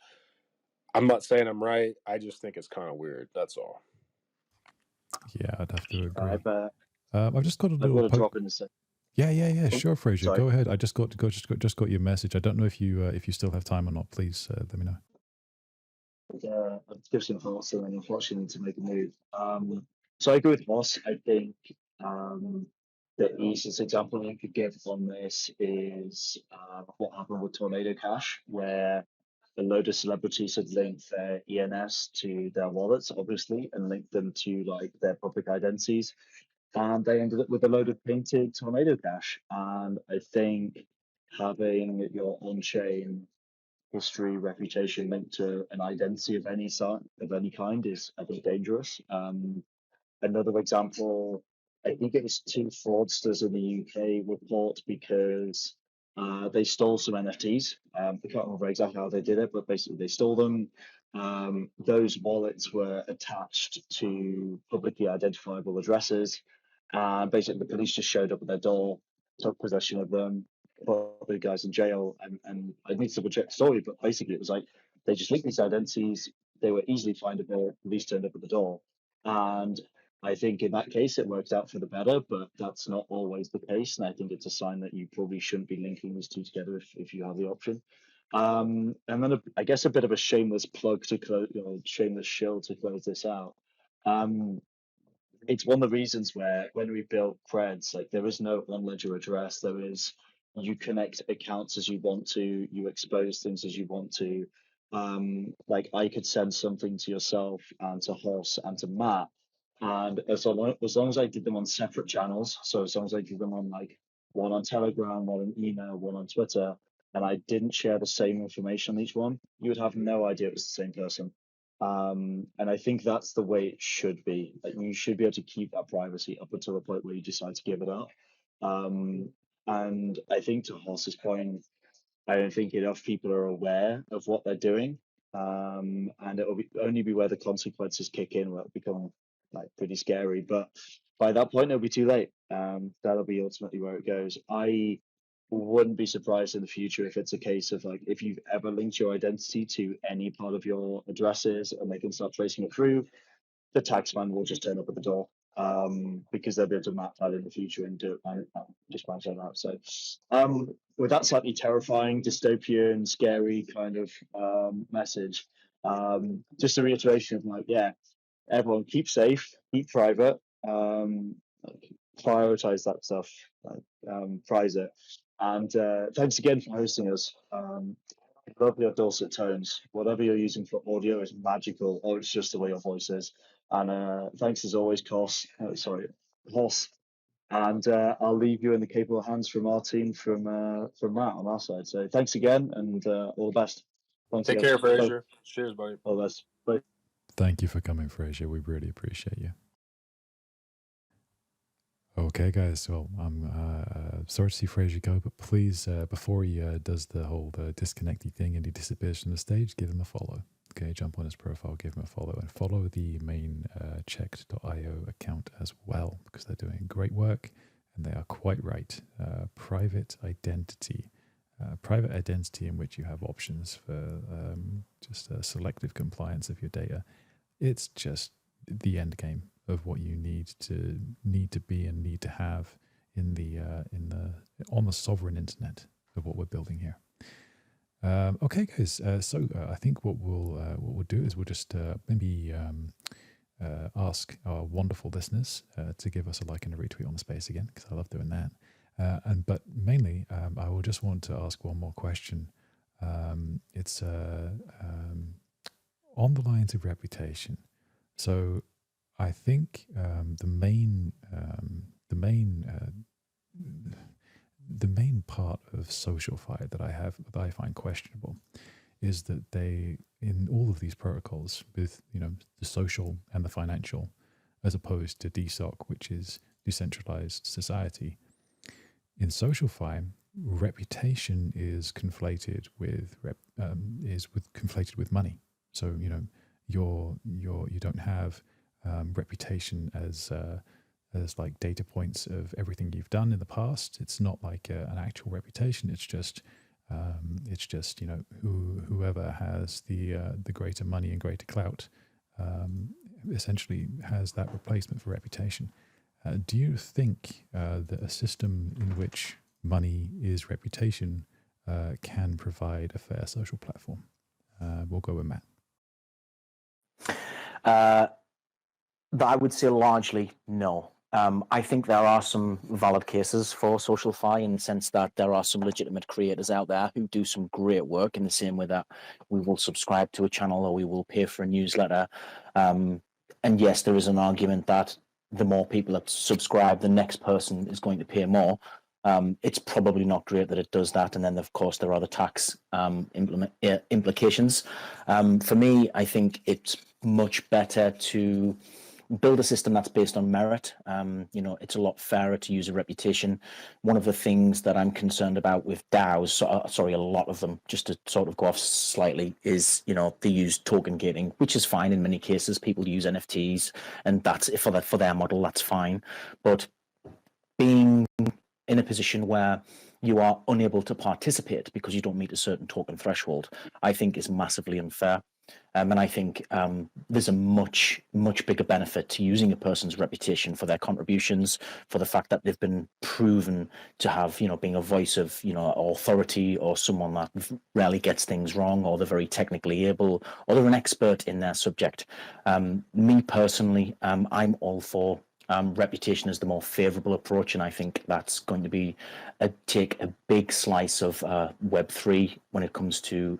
I'm not saying I'm right. I just think it's kind of weird. That's all.
Yeah, I'd have to agree.
I've
I've just got a
got
little
to drop in a sec.
Yeah,
Oh,
sure, Fraser.
sorry.
Go ahead. I just got your message. I don't know if you still have time or not. Please let me know.
I've just seen Horse and then unfortunately need to make a move. So I agree with Horse. I think the easiest example I could give on this is what happened with Tornado Cash, where a load of celebrities had linked their ENS to their wallets, obviously, and linked them to like their public identities, and they ended up with a load of painted Tornado Cash. And I think having your on-chain history, reputation linked to an identity of any kind is, I think, dangerous. Another example, I think it was two fraudsters in the UK were caught because they stole some NFTs. I can't remember exactly how they did it, but basically they stole them. Those wallets were attached to publicly identifiable addresses. And basically, the police just showed up at their door, took possession of them, put the guys in jail. And I need to double check the story, but basically, it was like they just linked these identities. They were easily findable. Police turned up at the door. And I think in that case it worked out for the better, but that's not always the case. And I think it's a sign that you probably shouldn't be linking these two together if you have the option. And then I guess a bit of a shameless plug to close, shameless shill to close this out. It's one of the reasons where when we build creds, like there is no on ledger address. There is, you connect accounts as you want to, you expose things as you want to. Like I could send something to yourself and to Hoss and to Matt, and as long as I did them on separate channels, so as long as I did them on like one on Telegram, one on email, one on Twitter, and I didn't share the same information on each one, you would have no idea it was the same person. And I think that's the way it should be. Like you should be able to keep that privacy up until the point where you decide to give it up. And I think to Hoss's point, I don't think enough people are aware of what they're doing. And it will only be where the consequences kick in where it'll become like pretty scary. But by that point, it'll be too late. That'll be ultimately where it goes. I wouldn't be surprised in the future if it's a case of like if you've ever linked your identity to any part of your addresses and they can start tracing it through, the taxman will just turn up at the door because they'll be able to map that in the future and do it and just manage that out. So with that slightly terrifying, dystopian, scary kind of message, just a reiteration of like, yeah, everyone keep safe, keep private, prioritize that stuff, prize it. And thanks again for hosting us. Love your dulcet tones. Whatever you're using for audio is magical, or it's just the way your voice is. And thanks as always, Hoss. And I'll leave you in the capable hands from our team, from Matt on our side. So thanks again, and all the best. Thanks
Take
again.
care, Fraser. Cheers, buddy.
All the best. Bye.
Thank you for coming, Fraser. We really appreciate you. Okay, guys. Well, I'm sorry to see Fraser go, but please, before he does the whole disconnecty thing and he disappears from the stage, give him a follow. Okay, jump on his profile, give him a follow, and follow the main checked.io account as well, because they're doing great work and they are quite right. Private identity in which you have options for just selective compliance of your data. It's just the end game of what you need to be and need to have in the on the sovereign internet of what we're building here. Okay, guys. So I think what we'll do is we'll just maybe ask our wonderful listeners to give us a like and a retweet on the space again, because I love doing that. But mainly, I will just want to ask one more question. It's on the lines of reputation. So I think the main part of SocialFi that I find questionable is that they, in all of these protocols, with the social and the financial, as opposed to DSOC, which is decentralized society. In SocialFi, reputation is conflated with conflated with money. So you don't have reputation as like data points of everything you've done in the past. It's not like an actual reputation. It's just whoever has the greater money and greater clout essentially has that replacement for reputation. Do you think that a system in which money is reputation can provide a fair social platform? We'll go with Matt.
I would say largely no. I think there are some valid cases for SocialFi in the sense that there are some legitimate creators out there who do some great work in the same way that we will subscribe to a channel or we will pay for a newsletter. And yes, there is an argument that the more people that subscribe, the next person is going to pay more. It's probably not great that it does that. And then, of course, there are the tax implications. For me, I think it's much better to build a system that's based on merit. It's a lot fairer to use a reputation. One of the things that I'm concerned about with DAOs, a lot of them, just to sort of go off slightly, is, they use token gating, which is fine in many cases. People use NFTs, and that's for their model, that's fine. But being in a position where you are unable to participate because you don't meet a certain token threshold, I think is massively unfair. And I think there's a much, much bigger benefit to using a person's reputation for their contributions, for the fact that they've been proven to have, being a voice of, authority, or someone that rarely gets things wrong, or they're very technically able, or they're an expert in their subject. Me personally, I'm all for reputation is the more favorable approach, and I think that's going to be take a big slice of Web3 when it comes to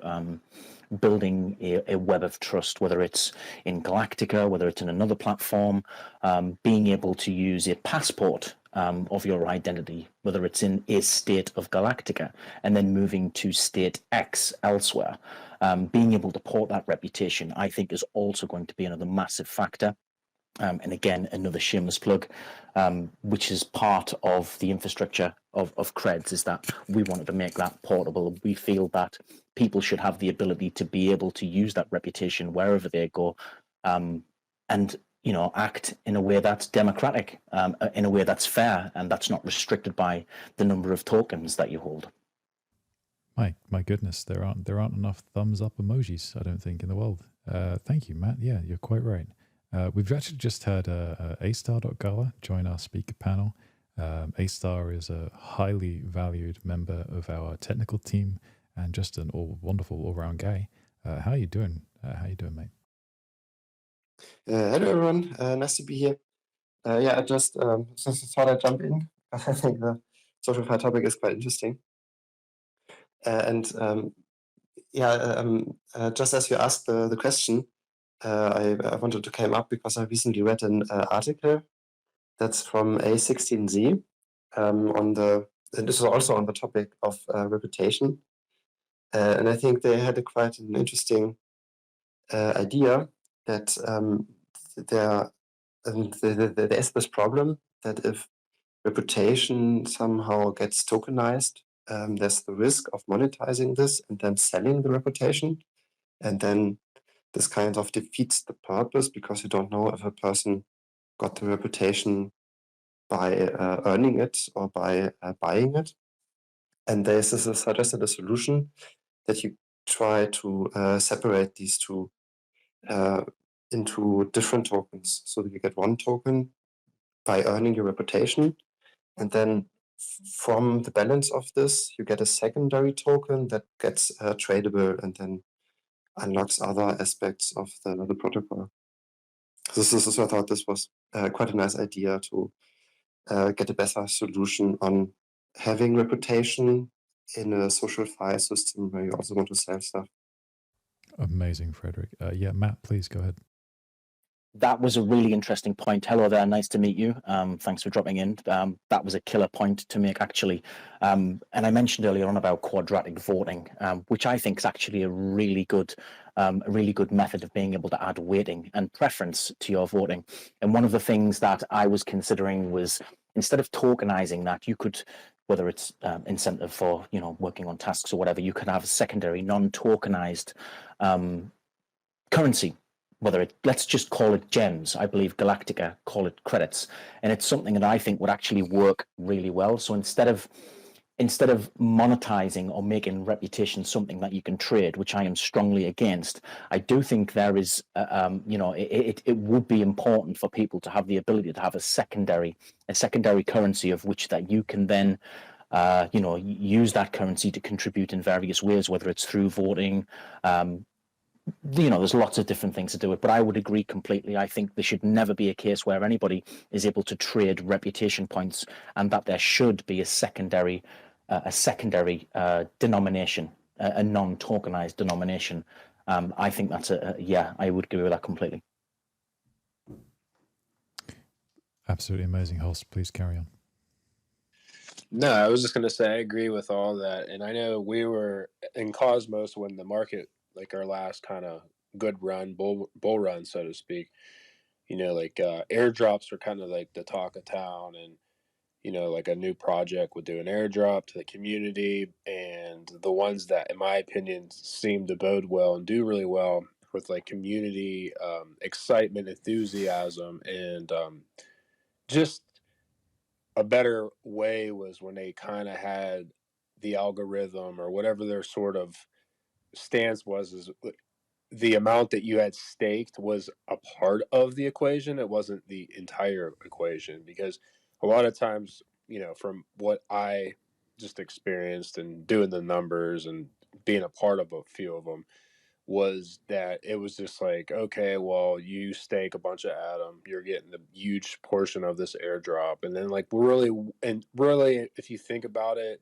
building a web of trust, whether it's in Galactica, whether it's in another platform, being able to use a passport of your identity, whether it's in a state of Galactica and then moving to state X elsewhere. Being able to port that reputation, I think, is also going to be another massive factor. And again, another shameless plug, which is part of the infrastructure of Creds, is that we wanted to make that portable. We feel that people should have the ability to be able to use that reputation wherever they go, and act in a way that's democratic, in a way that's fair, and that's not restricted by the number of tokens that you hold.
My goodness, there aren't enough thumbs up emojis, I don't think, in the world. Thank you, Matt. Yeah, you're quite right. We've actually just had A-Star.Gala join our speaker panel. A-Star is a highly valued member of our technical team and just an wonderful all-round guy. How are you doing? Mate?
Hello, everyone. Nice to be here. I just thought I'd jump in. I think the SocialFi topic is quite interesting. Just as you asked the question, I wanted to come up because I recently read an article that's from A16Z and this is also on the topic of reputation. And I think they had quite an interesting idea that there is this problem that if reputation somehow gets tokenized, there's the risk of monetizing this and then selling the reputation. And then this kind of defeats the purpose, because you don't know if a person got the reputation by earning it or by buying it. And this is suggested a solution that you try to separate these two into different tokens. So that you get one token by earning your reputation, and then from the balance of this, you get a secondary token that gets tradable and then unlocks other aspects of the protocol. So I thought this was quite a nice idea to get a better solution on having reputation in a social file system where you also want to sell stuff.
Amazing, Frederick. Yeah, Matt, please go ahead.
That was a really interesting point. Hello there, nice to meet you. Thanks for dropping in. That was a killer point to make, actually. And I mentioned earlier on about quadratic voting, which I think is actually a really good method of being able to add weighting and preference to your voting. And one of the things that I was considering was, instead of tokenizing that, you could, whether it's incentive for working on tasks or whatever, you could have a secondary non-tokenized currency. Let's just call it gems. I believe Galactica call it credits, and it's something that I think would actually work really well. So instead of monetizing or making reputation something that you can trade, which I am strongly against, I do think there is, it would be important for people to have the ability to have a secondary currency of which that you can then, use that currency to contribute in various ways, whether it's through voting. There's lots of different things to do it, but I would agree completely. I think there should never be a case where anybody is able to trade reputation points, and that there should be a secondary denomination, a non-tokenized denomination. I think that's I would agree with that completely.
Absolutely amazing, Horst. Please carry on.
No, I was just going to say I agree with all that. And I know we were in Cosmos when the market, like our last kind of good run, bull run, so to speak, airdrops were kind of like the talk of town. And, like a new project would do an airdrop to the community. And the ones that, in my opinion, seem to bode well and do really well with like community excitement, enthusiasm, and just a better way was when they kind of had the algorithm or whatever their sort of stance was, is the amount that you had staked was a part of the equation. It wasn't the entire equation, because a lot of times, from what I just experienced and doing the numbers and being a part of a few of them, was that it was just like, okay, well, you stake a bunch of Atom, you're getting the huge portion of this airdrop. And then really, if you think about it,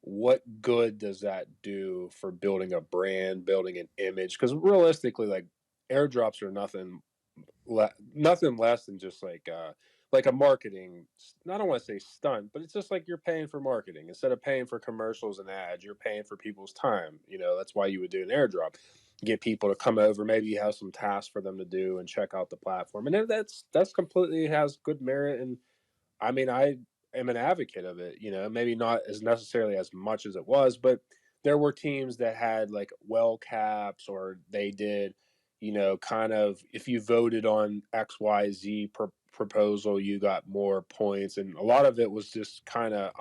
what good does that do for building a brand, building an image? Because realistically, like, airdrops are nothing less than just like a marketing, I don't want to say stunt, but it's just like you're paying for marketing. Instead of paying for commercials and ads, you're paying for people's time. That's why you would do an airdrop. Get people to come over, maybe you have some tasks for them to do and check out the platform. And that's completely has good merit. And I mean, I am an advocate of it, maybe not as necessarily as much as it was, but there were teams that had like well caps, or they did, kind of, if you voted on XYZ proposal, you got more points. And a lot of it was just kind of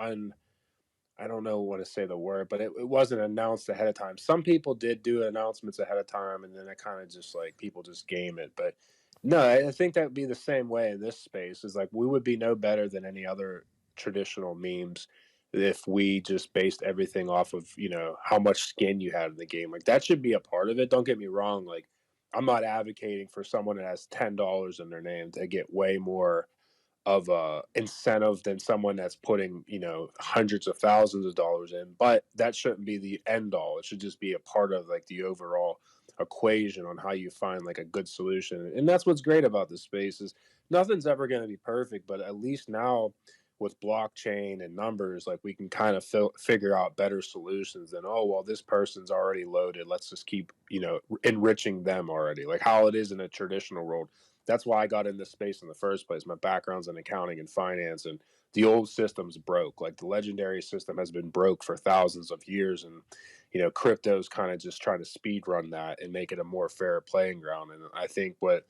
I don't know what to say the word, but it wasn't announced ahead of time. Some people did do announcements ahead of time, and then it kind of just like people just game it. But no, I think that would be the same way in this space. Is like we would be no better than any other traditional memes if we just based everything off of, how much skin you had in the game. Like that should be a part of it. Don't get me wrong. Like I'm not advocating for someone that has $10 in their name to get way more of a incentive than someone that's putting, hundreds of thousands of dollars in. But that shouldn't be the end all. It should just be a part of like the overall equation on how you find like a good solution. And that's what's great about this space, is nothing's ever going to be perfect, but at least now with blockchain and numbers, like we can kind of figure out better solutions than, oh, well, this person's already loaded, let's just keep, enriching them already, like how it is in a traditional world. That's why I got in this space in the first place. My background's in accounting and finance, and the old system's broke. Like the legendary system has been broke for thousands of years, and crypto's kind of just trying to speed run that and make it a more fair playing ground. And I think what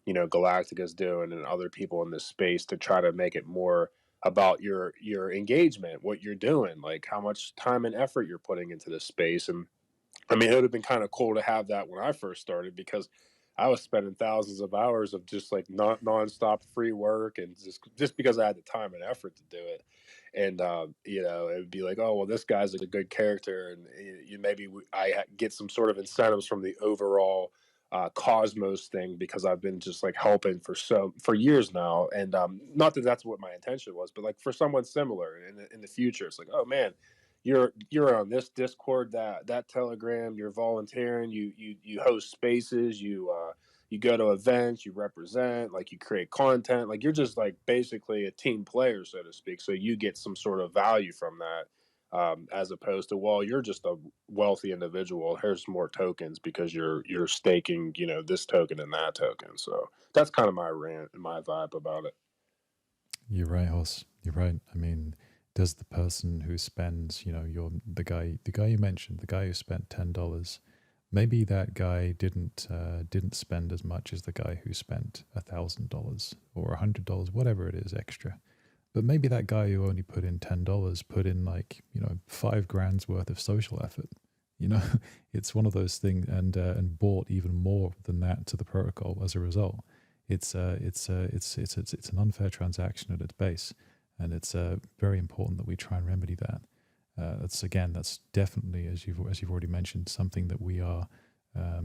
Galactica's doing and other people in this space to try to make it more about your engagement, what you're doing, like how much time and effort you're putting into this space. And I mean, it would have been kind of cool to have that when I first started, because I was spending thousands of hours of just like nonstop free work, and just because I had the time and effort to do it. And it would be like, oh well, this guy's a good character, and maybe I get some sort of incentives from the overall Cosmos thing, because I've been just like helping for years now. And not that that's what my intention was, but like for someone similar in the future, it's like, oh man, you're on this Discord, that Telegram, you're volunteering, you host spaces, you go to events, you represent, like you create content, like you're just like basically a team player, so to speak. So you get some sort of value from that, as opposed to, well, you're just a wealthy individual, here's more tokens because you're staking, this token and that token. So that's kind of my rant and my vibe about it.
You're right, Hoss. You're right. I mean, does the person who spends, the guy you mentioned, the guy who spent $10, maybe that guy didn't spend as much as the guy who spent $1,000 or $100, whatever it is extra. But maybe that guy who only put in $10 put in like $5,000 worth of social effort. It's one of those things, and bought even more than that to the protocol as a result. It's an unfair transaction at its base, and it's very important that we try and remedy that. That's definitely, as you've already mentioned, something that we are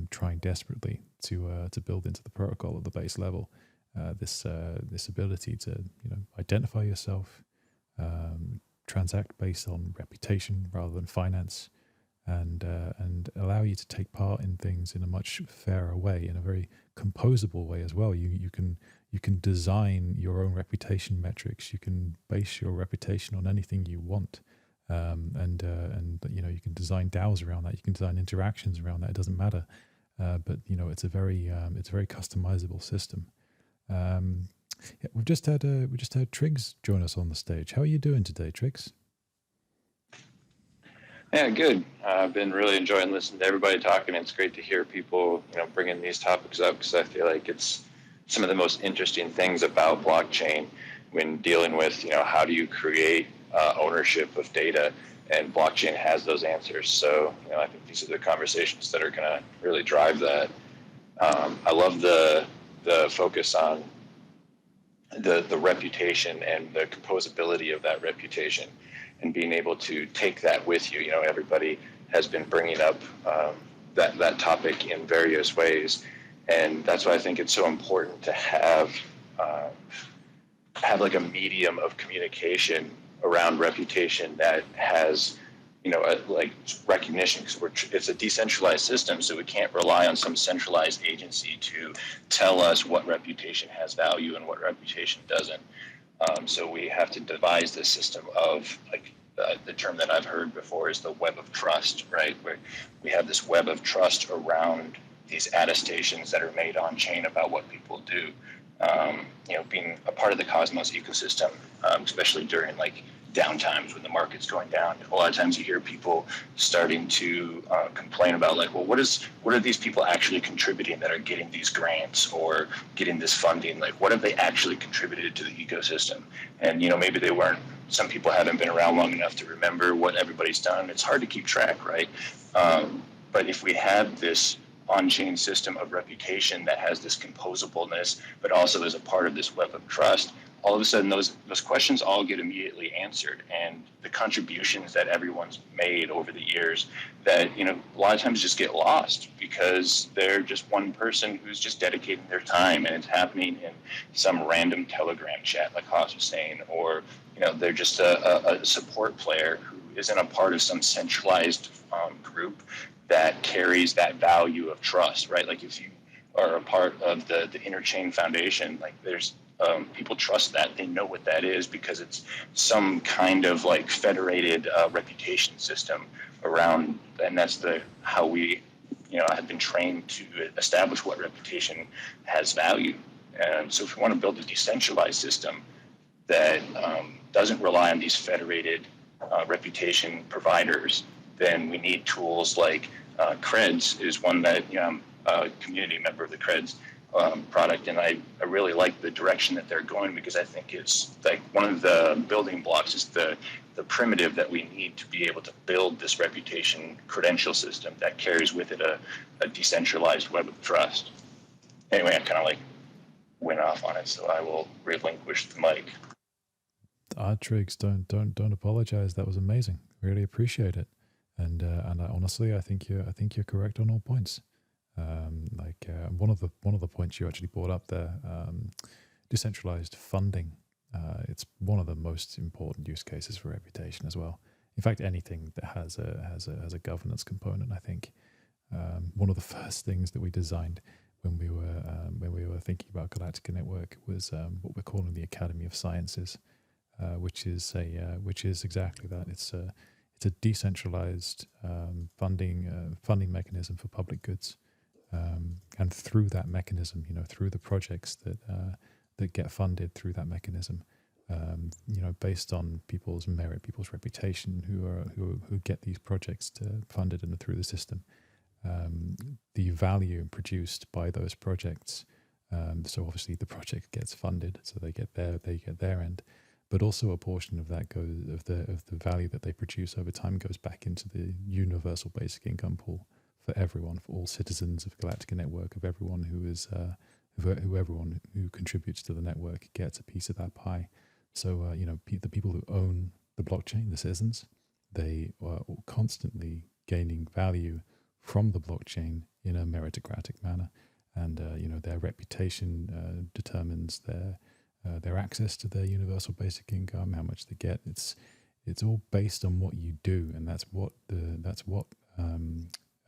trying desperately to build into the protocol at the base level. This ability to identify yourself, transact based on reputation rather than finance, and allow you to take part in things in a much fairer way, in a very composable way as well. You can design your own reputation metrics. You can base your reputation on anything you want, and you can design DAOs around that. You can design interactions around that. It doesn't matter, but it's a very customizable system. We just had Triggs join us on the stage. How are you doing today, Triggs?
Yeah, good. I've been really enjoying listening to everybody talking. It's great to hear people, bringing these topics up, because I feel like it's some of the most interesting things about blockchain when dealing with, how do you create ownership of data, and blockchain has those answers. So, I think these are the conversations that are going to really drive that. I love the focus on the reputation and the composability of that reputation, and being able to take that with you. Everybody has been bringing up that topic in various ways, and that's why I think it's so important to have like a medium of communication around reputation that has like recognition, because it's a decentralized system, so we can't rely on some centralized agency to tell us what reputation has value and what reputation doesn't. So we have to devise this system of, like, the term that I've heard before is the web of trust, right? Where we have this web of trust around these attestations that are made on chain about what people do. Being a part of the Cosmos ecosystem, especially during like downtimes when the market's going down, a lot of times you hear people starting to complain about, like, well, what are these people actually contributing that are getting these grants or getting this funding? Like, what have they actually contributed to the ecosystem? And maybe they weren't. Some people haven't been around long enough to remember what everybody's done. It's hard to keep track, right? But if we have this on-chain system of reputation that has this composableness, but also is a part of this web of trust, all of a sudden those questions all get immediately answered, and the contributions that everyone's made over the years that a lot of times just get lost because they're just one person who's just dedicating their time, and it's happening in some random Telegram chat, like Haas was saying, or they're just a support player who isn't a part of some centralized group that carries that value of trust, right? Like if you are a part of the Interchain Foundation, like there's people trust that. They know what that is because it's some kind of like federated reputation system around, and that's how we have been trained to establish what reputation has value. And so if we want to build a decentralized system that doesn't rely on these federated reputation providers, then we need tools like Creds is one that I'm a community member of the Creds product, and I really like the direction that they're going, because I think it's like one of the building blocks is the primitive that we need to be able to build this reputation credential system that carries with it a decentralized web of trust. Anyway, I kind of like went off on it, so I will relinquish the mic.
Triggs, don't apologize. That was amazing. Really appreciate it. And honestly, I think you're correct on all points. One of the points you actually brought up there, decentralized funding. It's one of the most important use cases for reputation as well. In fact, anything that has a governance component, I think, one of the first things that we designed when we were thinking about Galactica Network was what we're calling the Academy of Sciences, which is exactly that. It's a decentralized funding mechanism for public goods, and through that mechanism, through the projects that get funded through that mechanism, based on people's merit, people's reputation, who get these projects funded and through the system, the value produced by those projects. So obviously the project gets funded, so they get their end, but also a portion of that of the value that they produce over time goes back into the universal basic income pool for everyone, for all citizens of Galactica Network, of everyone everyone who contributes to the network gets a piece of that pie. So the people who own the blockchain, the citizens, they are constantly gaining value from the blockchain in a meritocratic manner, and their reputation determines their access to their universal basic income, how much they get. It's all based on what you do, and that's what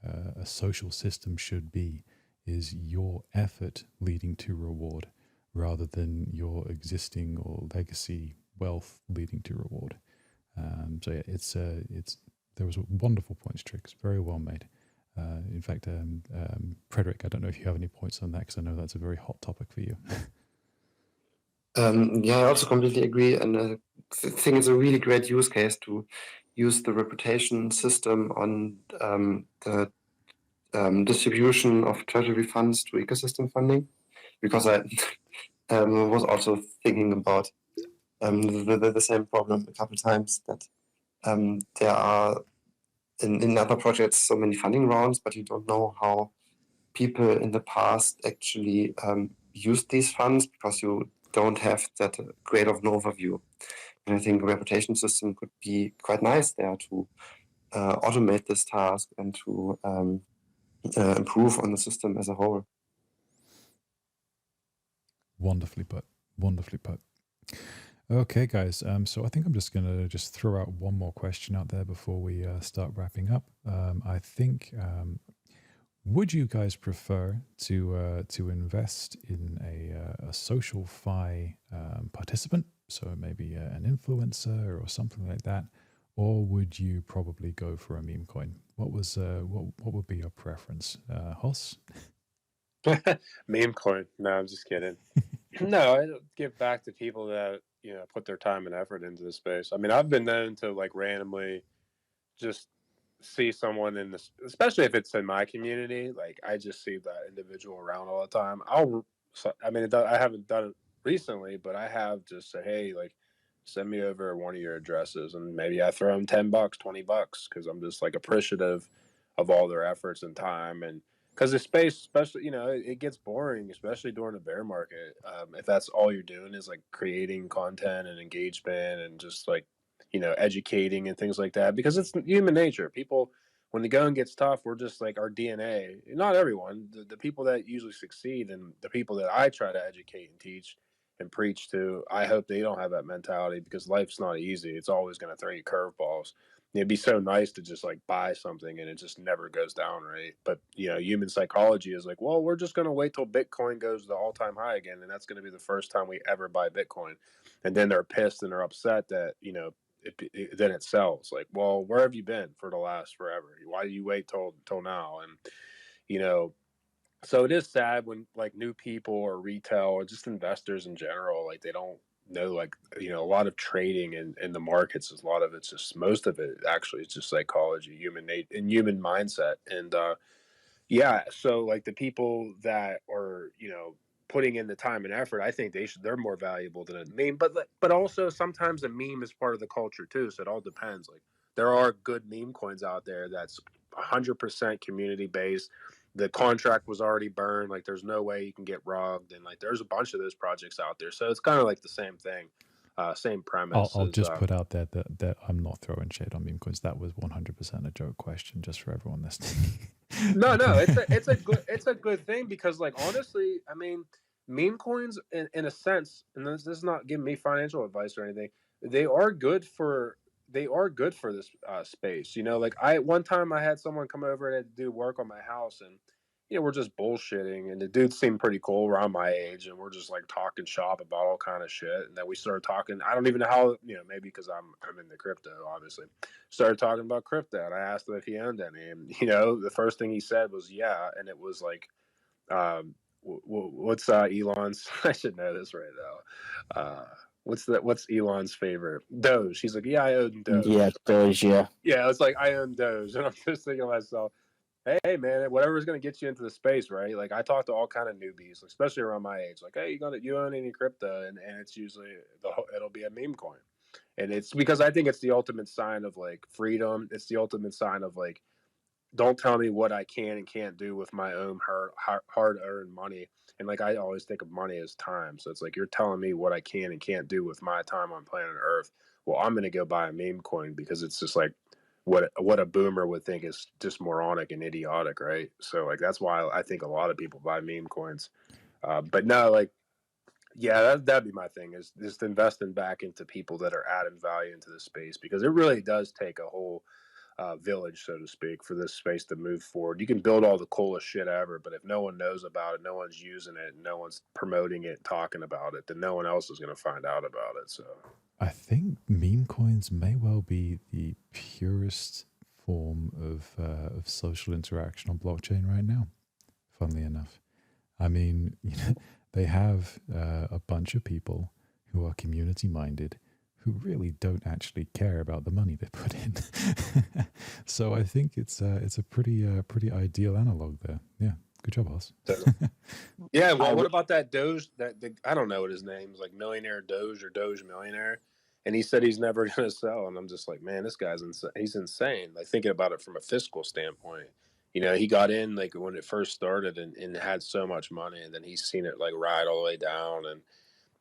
a social system should be, is your effort leading to reward rather than your existing or legacy wealth leading to reward. So yeah, there was wonderful points, Tricks, very well made. In fact, Frederick, I don't know if you have any points on that, because I know that's a very hot topic for you.
Yeah, I also completely agree, and I think it's a really great use case to use the reputation system on the distribution of treasury funds to ecosystem funding, because I was also thinking about the same problem a couple times, that there are in other projects so many funding rounds, but you don't know how people in the past actually used these funds, because you don't have that great of an overview. And I think a reputation system could be quite nice there to automate this task and to improve on the system as a whole.
Wonderfully put. Okay, guys. So I think I'm just going to throw out one more question out there before we start wrapping up. I think, would you guys prefer to invest in a social fi participant, so maybe an influencer or something like that, or would you probably go for a meme coin? What would be your preference, Hoss?
Meme coin. No, I'm just kidding. No, I give back to people that put their time and effort into the space. I mean, I've been known to like randomly just see someone in this, especially if it's in my community. Like I just see that individual around all the time. I haven't done it recently, but I have just said, hey, like, send me over one of your addresses, and maybe I throw them $10, $20, because I'm just like appreciative of all their efforts and time. And because the space, especially, it gets boring, especially during a bear market. If that's all you're doing is like creating content and engagement and just like, educating and things like that, because it's human nature. People, when the going gets tough, we're just like our DNA. Not everyone, the people that usually succeed and the people that I try to educate and teach and preach to, I hope they don't have that mentality, because life's not easy. It's always going to throw you curveballs. It'd be so nice to just like buy something and it just never goes down, right? But human psychology is like, well, we're just going to wait till Bitcoin goes to the all-time high again, and that's going to be the first time we ever buy Bitcoin. And then they're pissed and they're upset that then it sells. Like, well, where have you been for the last forever? Why do you wait till now? And so it is sad when like new people or retail or just investors in general, like they don't know, like, you know, a lot of trading in the markets, a lot of it's just, most of it actually is just psychology, human mindset. And yeah, so like the people that are, you know, putting in the time and effort, I think they're more valuable than a meme. But also sometimes a meme is part of the culture too. So it all depends. Like there are good meme coins out there that's 100% community based. The contract was already burned. Like there's no way you can get robbed, and like there's a bunch of those projects out there. So it's kind of like the same thing, same premise.
I'll
As,
just put out there that I'm not throwing shade on meme coins. That was 100% a joke question, just for everyone listening.
No, it's a good thing, because like honestly, I mean, meme coins in a sense, and this is not giving me financial advice or anything. They are good for this space. You know, like one time I had someone come over and had to do work on my house, and you know we're just bullshitting, and the dude seemed pretty cool around my age, and we're just like talking shop about all kind of shit, and then we started talking. I don't even know how, you know, maybe because I'm into crypto, obviously. Started talking about crypto, and I asked him if he owned any, and you know the first thing he said was yeah, and it was like, what's Elon's? I should know this right now. What's Elon's favorite? Doge. He's like, yeah, I own Doge.
Yeah, Doge, yeah.
Yeah, it's like I own Doge, and I'm just thinking to myself, hey man, whatever's gonna get you into the space, right? Like I talk to all kind of newbies, especially around my age. Like, hey, you own any crypto? And it's usually it'll be a meme coin, and it's because I think it's the ultimate sign of like freedom. It's the ultimate sign of like, don't tell me what I can and can't do with my own hard earned money. And like I always think of money as time, so it's like you're telling me what I can and can't do with my time on planet Earth. Well, I'm gonna go buy a meme coin because it's just like what a boomer would think is just moronic and idiotic, right? So like that's why I think a lot of people buy meme coins. But no, like yeah, that'd be my thing, is just investing back into people that are adding value into the space, because it really does take a whole village, so to speak, for this space to move forward. You can build all the coolest shit ever, but if no one knows about it, no one's using it, no one's promoting it, talking about it, then no one else is going to find out about it. So
I think meme coins may well be the purest form of social interaction on blockchain right now. Funnily enough, I mean, you know, they have a bunch of people who are community minded, who really don't actually care about the money they put in. So I think it's a pretty ideal analog there. Yeah, good job, Oz.
yeah, well, what about that Doge? I don't know what his name is, like Millionaire Doge or Doge Millionaire, and he said he's never going to sell. And I'm just like, man, this guy's insane. He's insane. Like thinking about it from a fiscal standpoint. You know, he got in like when it first started and had so much money, and then he's seen it like ride all the way down. And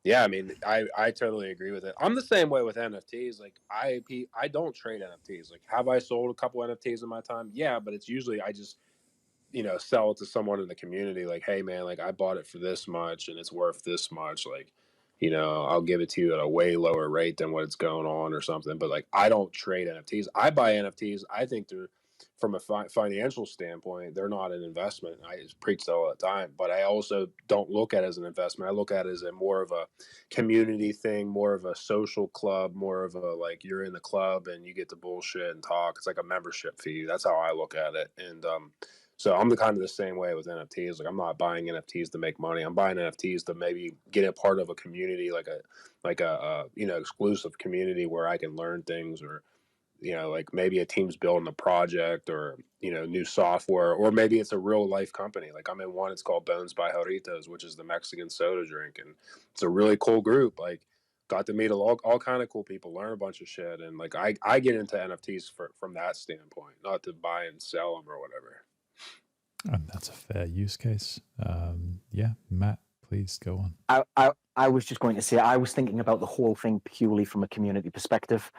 yeah, I mean, I totally agree with it. I'm the same way with NFTs. Like I don't trade NFTs. Like, have I sold a couple NFTs in my time? Yeah, but it's usually I just, you know, sell it to someone in the community. Like, hey man, like I bought it for this much and it's worth this much. Like, you know, I'll give it to you at a way lower rate than what it's going on or something. But like, I don't trade NFTs. I buy NFTs. I think they're, from a financial standpoint, they're not an investment. I just preach that all the time, but I also don't look at it as an investment. I look at it as a more of a community thing, more of a social club, more of a like you're in the club and you get to bullshit and talk. It's like a membership fee. That's how I look at it. And so I'm the kind of the same way with NFTs. Like I'm not buying NFTs to make money. I'm buying NFTs to maybe get a part of a community, like a you know, exclusive community where I can learn things, or you know, like maybe a team's building a project, or you know, new software, or maybe it's a real life company. Like I'm in one, it's called Bones by Jarritos, which is the Mexican soda drink, and it's a really cool group. Like got to meet all kind of cool people, learn a bunch of shit, and like I get into NFTs from that standpoint, not to buy and sell them or whatever.
And that's a fair use case. Yeah, Matt, please go on.
I was just going to say, I was thinking about the whole thing purely from a community perspective.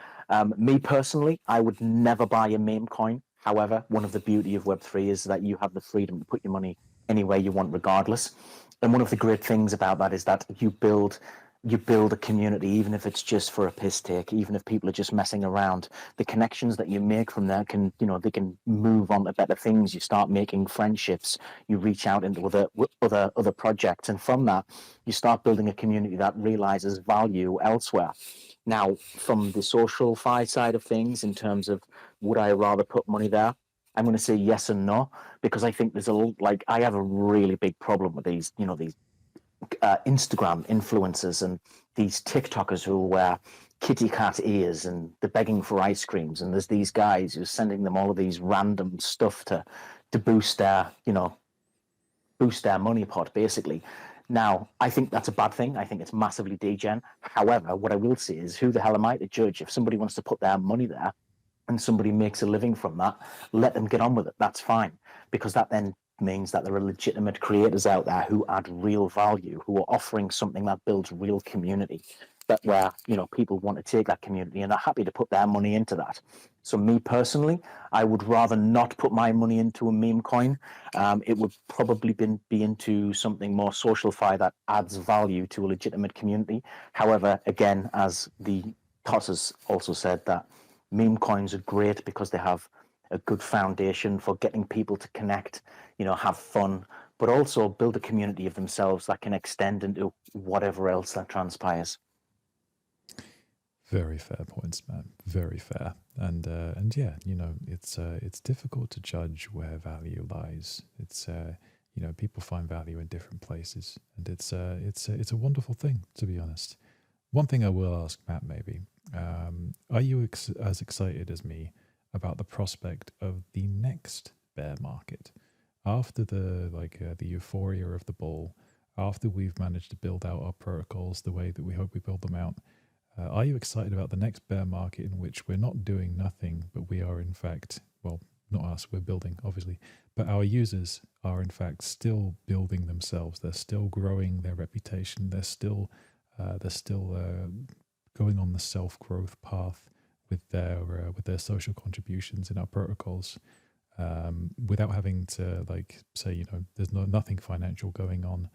Me personally, I would never buy a meme coin. However, one of the beauty of Web3 is that you have the freedom to put your money anywhere you want, regardless. And one of the great things about that is that you build a community, even if it's just for a piss take, even if people are just messing around. The connections that you make from there can, you know, they can move on to better things. You start making friendships, you reach out into other projects, and from that you start building a community that realizes value elsewhere. Now, from the social fi side of things, in terms of would I rather put money there, I'm going to say yes and no, because I think there's I have a really big problem with these, you know, these Instagram influencers and these TikTokers who wear kitty cat ears and they're begging for ice creams, and there's these guys who are sending them all of these random stuff to boost their, boost their money pot, basically. Now, I think that's a bad thing. I think it's massively degen. However, what I will say is, who the hell am I to judge? If somebody wants to put their money there and somebody makes a living from that, let them get on with it. That's fine, because that then means that there are legitimate creators out there who add real value, who are offering something that builds real community, that where people want to take that community and are happy to put their money into that. So me personally, I would rather not put my money into a meme coin. It would probably be into something more socialfy that adds value to a legitimate community. However, again, as the Toss also said, that meme coins are great because they have a good foundation for getting people to connect, have fun, but also build a community of themselves that can extend into whatever else that transpires.
Very fair points, man. Very fair. And yeah, it's difficult to judge where value lies. It's people find value in different places, and it's a wonderful thing, to be honest. One thing I will ask Matt, maybe, are you as excited as me about the prospect of the next bear market after the euphoria of the bull, after we've managed to build out our protocols the way that we hope we build them out? Are you excited about the next bear market in which we're not doing nothing, but we are in fact, well, not us, we're building, obviously, but our users are in fact still building themselves. They're still growing their reputation. They're still going on the self-growth path with their social contributions in our protocols, without having to say, there's nothing financial going on.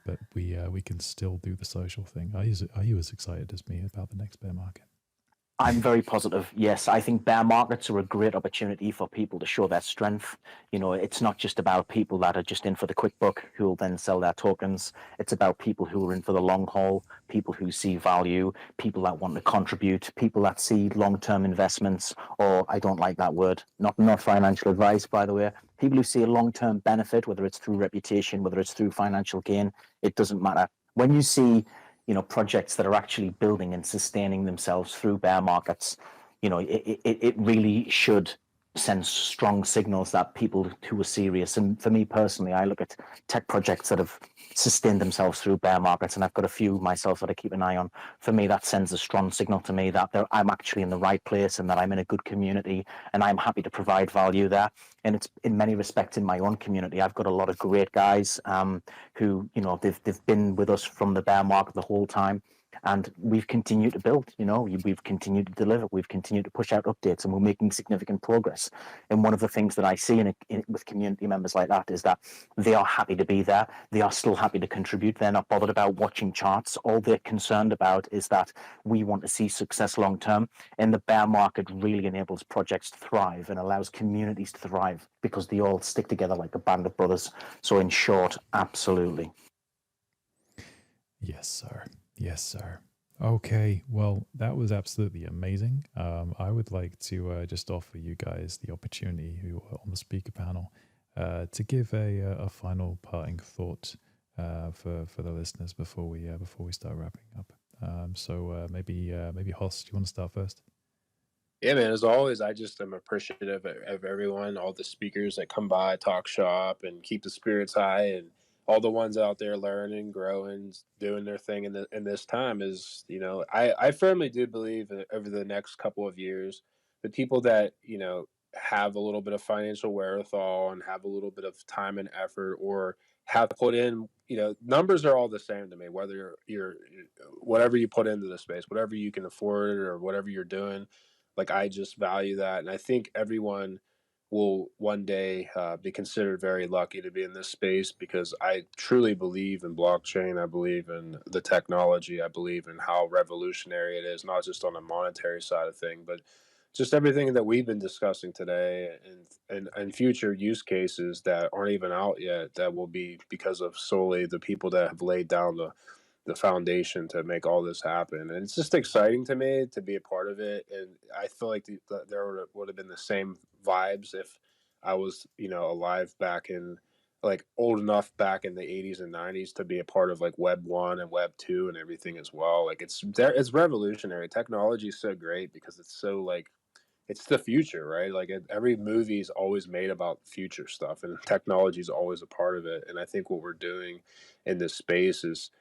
But we can still do the social thing. Are you as excited as me about the next bear market?
I'm very positive. Yes, I think bear markets are a great opportunity for people to show their strength. It's not just about people that are just in for the quick buck who will then sell their tokens. It's about people who are in for the long haul, people who see value, people that want to contribute, people that see long-term investments, or I don't like that word, not financial advice, by the way. People who see a long-term benefit, whether it's through reputation, whether it's through financial gain, it doesn't matter. When you see projects that are actually building and sustaining themselves through bear markets, it really should send strong signals that people who are serious. And for me personally, I look at tech projects that have sustained themselves through bear markets, and I've got a few myself that I keep an eye on. For me, that sends a strong signal to me that I'm actually in the right place and that I'm in a good community and I'm happy to provide value there. And it's in many respects in my own community. I've got a lot of great guys who, they've been with us from the bear market the whole time. And we've continued to build, we've continued to deliver, we've continued to push out updates, and we're making significant progress. And one of the things that I see with community members like that is that they are happy to be there. They are still happy to contribute. They're not bothered about watching charts. All they're concerned about is that we want to see success long term. And the bear market really enables projects to thrive and allows communities to thrive because they all stick together like a band of brothers. So in short, absolutely.
Yes, sir. Yes, sir. Okay, well, that was absolutely amazing. I would like to just offer you guys the opportunity who are on the speaker panel to give a final parting thought for the listeners before we start wrapping up. So maybe Hoss, do you want to start first?
Yeah, man, as always, I just am appreciative of everyone, all the speakers that come by, talk shop, and keep the spirits high, and all the ones out there learning, growing, doing their thing in this time is, I firmly do believe that over the next couple of years, the people that, have a little bit of financial wherewithal and have a little bit of time and effort or have put in, numbers are all the same to me, whether you're whatever you put into the space, whatever you can afford or whatever you're doing. Like, I just value that. And I think everyone will one day be considered very lucky to be in this space because I truly believe in blockchain. I believe in the technology. I believe in how revolutionary it is, not just on the monetary side of thing, but just everything that we've been discussing today and future use cases that aren't even out yet that will be because of solely the people that have laid down the foundation to make all this happen. And it's just exciting to me to be a part of it. And I feel like there would have been the same vibes if I was, alive back in like old enough back in the 80s and 90s to be a part of like Web 1 and Web 2 and everything as well. Like it's revolutionary. Technology is so great because it's so like it's the future, right? Like every movie is always made about future stuff, and technology is always a part of it. And I think what we're doing in this space is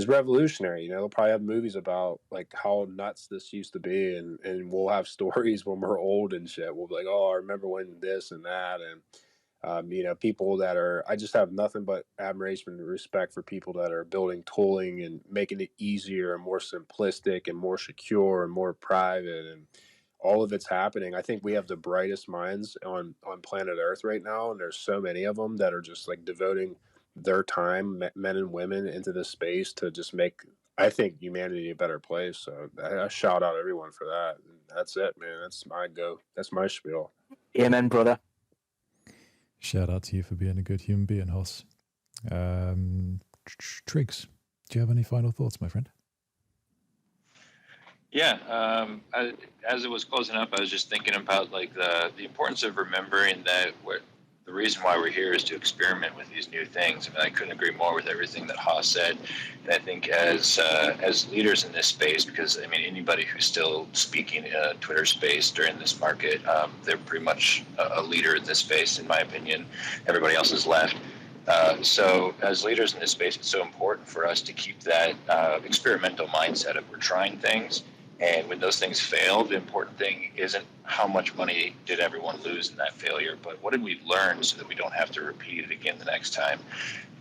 revolutionary. You know, they'll probably have movies about like how nuts this used to be, and we'll have stories when we're old and shit. We'll be like, oh, I remember when this and that, and you know, people that are, I just have nothing but admiration and respect for people that are building tooling and making it easier and more simplistic and more secure and more private, and all of it's happening. I think we have the brightest minds on planet Earth right now, and there's so many of them that are just like devoting their time, men and women, into this space to just make, I think, humanity a better place. So I shout out everyone for that. And that's it, man. That's my go. That's my spiel.
Amen, brother.
Shout out to you for being a good human being, Hoss. Triggs, do you have any final thoughts, my friend?
Yeah, as it was closing up, I was just thinking about like the importance of remembering that the reason why we're here is to experiment with these new things. I mean, I couldn't agree more with everything that Haas said. And I think as leaders in this space, because I mean, anybody who's still speaking in a Twitter space during this market, they're pretty much a leader in this space, in my opinion. Everybody else has left. So as leaders in this space, it's so important for us to keep that experimental mindset of we're trying things. And when those things fail, the important thing isn't how much money did everyone lose in that failure, but what did we learn so that we don't have to repeat it again the next time.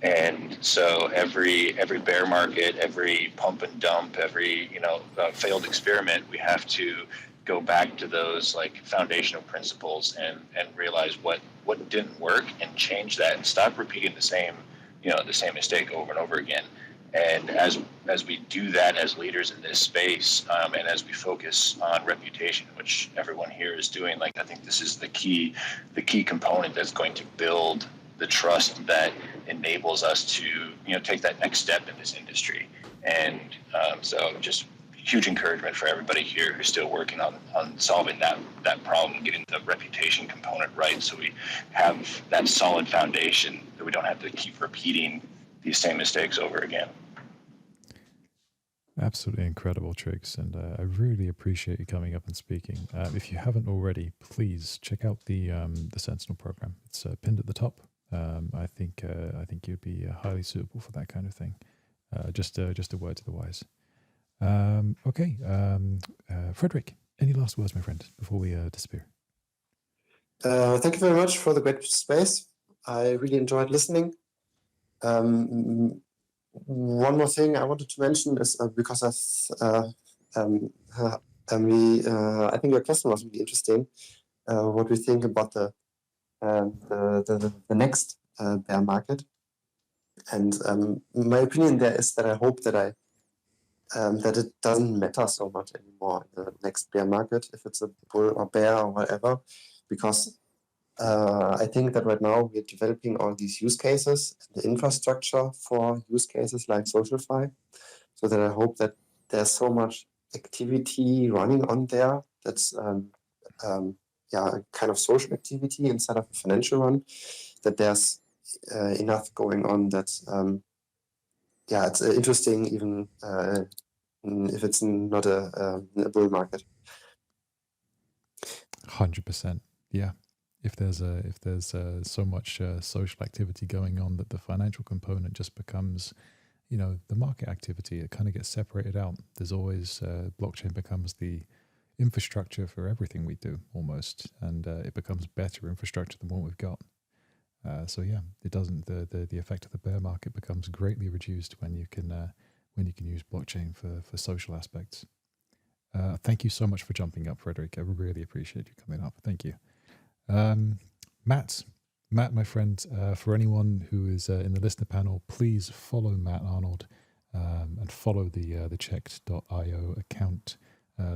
And so every bear market, every pump and dump, every failed experiment, we have to go back to those like foundational principles and realize what didn't work and change that and stop repeating the same mistake over and over again. And as we do that as leaders in this space, and as we focus on reputation, which everyone here is doing, like I think this is the key component that's going to build the trust that enables us to take that next step in this industry. And so just huge encouragement for everybody here who's still working on solving that problem, getting the reputation component right, so we have that solid foundation that we don't have to keep repeating these same mistakes over again.
Absolutely incredible, Triggs, and I really appreciate you coming up and speaking. If you haven't already, please check out the Sentinel program. It's pinned at the top. I think you'd be highly suitable for that kind of thing. Just a word to the wise. Okay, Frederick, any last words, my friend, before we disappear?
Thank you very much for the great space. I really enjoyed listening. One more thing I wanted to mention is because I think your question was really interesting. What we think about the next bear market, and my opinion there is that I hope that that it doesn't matter so much anymore in the next bear market if it's a bull or bear or whatever, because I think that right now we're developing all these use cases, the infrastructure for use cases like SocialFi, so that I hope that there's so much activity running on there that's a kind of social activity instead of a financial one, that there's enough going on that it's interesting even if it's not a bull market.
100%, yeah. If there's so much social activity going on that the financial component just becomes, the market activity, it kind of gets separated out. There's always blockchain becomes the infrastructure for everything we do almost, and it becomes better infrastructure than what we've got. So yeah, it doesn't. The effect of the bear market becomes greatly reduced when you can use blockchain for social aspects. Thank you so much for jumping up, Frederick. I really appreciate you coming up. Thank you. Matt, my friend, for anyone who is in the listener panel, please follow Matt Arnold and follow the checked.io account.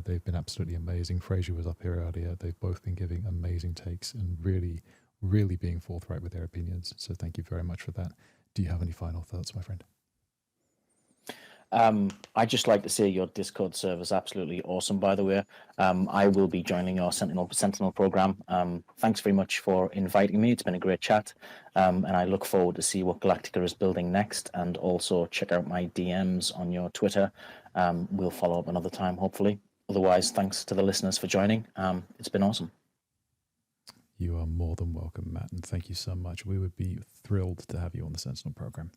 They've been absolutely amazing. Fraser was up here earlier. They've both been giving amazing takes and really, really being forthright with their opinions. So thank you very much for that. Do you have any final thoughts, my friend?
I'd just like to say your Discord server is absolutely awesome, by the way. I will be joining your Sentinel program. Thanks very much for inviting me. It's been a great chat. And I look forward to see what Galactica is building next, and also check out my DMs on your Twitter. We'll follow up another time, hopefully. Otherwise, thanks to the listeners for joining. It's been awesome.
You are more than welcome, Matt, and thank you so much. We would be thrilled to have you on the Sentinel program.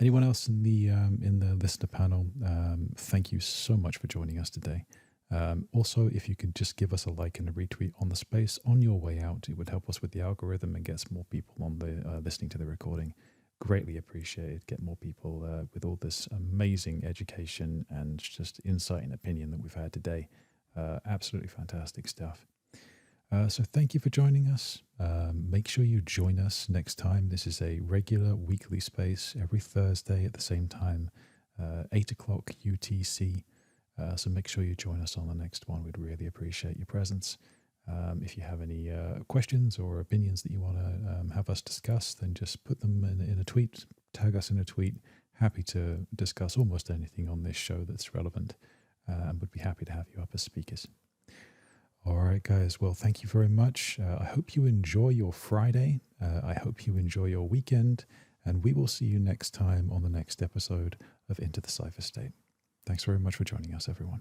Anyone else in the listener panel, thank you so much for joining us today. Also, if you could just give us a like and a retweet on the space on your way out, it would help us with the algorithm and get more people on the listening to the recording. Greatly appreciated. Get more people with all this amazing education and just insight and opinion that we've had today. Absolutely fantastic stuff. So thank you for joining us. Make sure you join us next time. This is a regular weekly space every Thursday at the same time, 8 o'clock UTC. So make sure you join us on the next one. We'd really appreciate your presence. If you have any questions or opinions that you want to have us discuss, then just put them in a tweet, tag us in a tweet. Happy to discuss almost anything on this show that's relevant, and would be happy to have you up as speakers. All right, guys. Well, thank you very much. I hope you enjoy your Friday. I hope you enjoy your weekend. And we will see you next time on the next episode of Into the Cypher State. Thanks very much for joining us, everyone.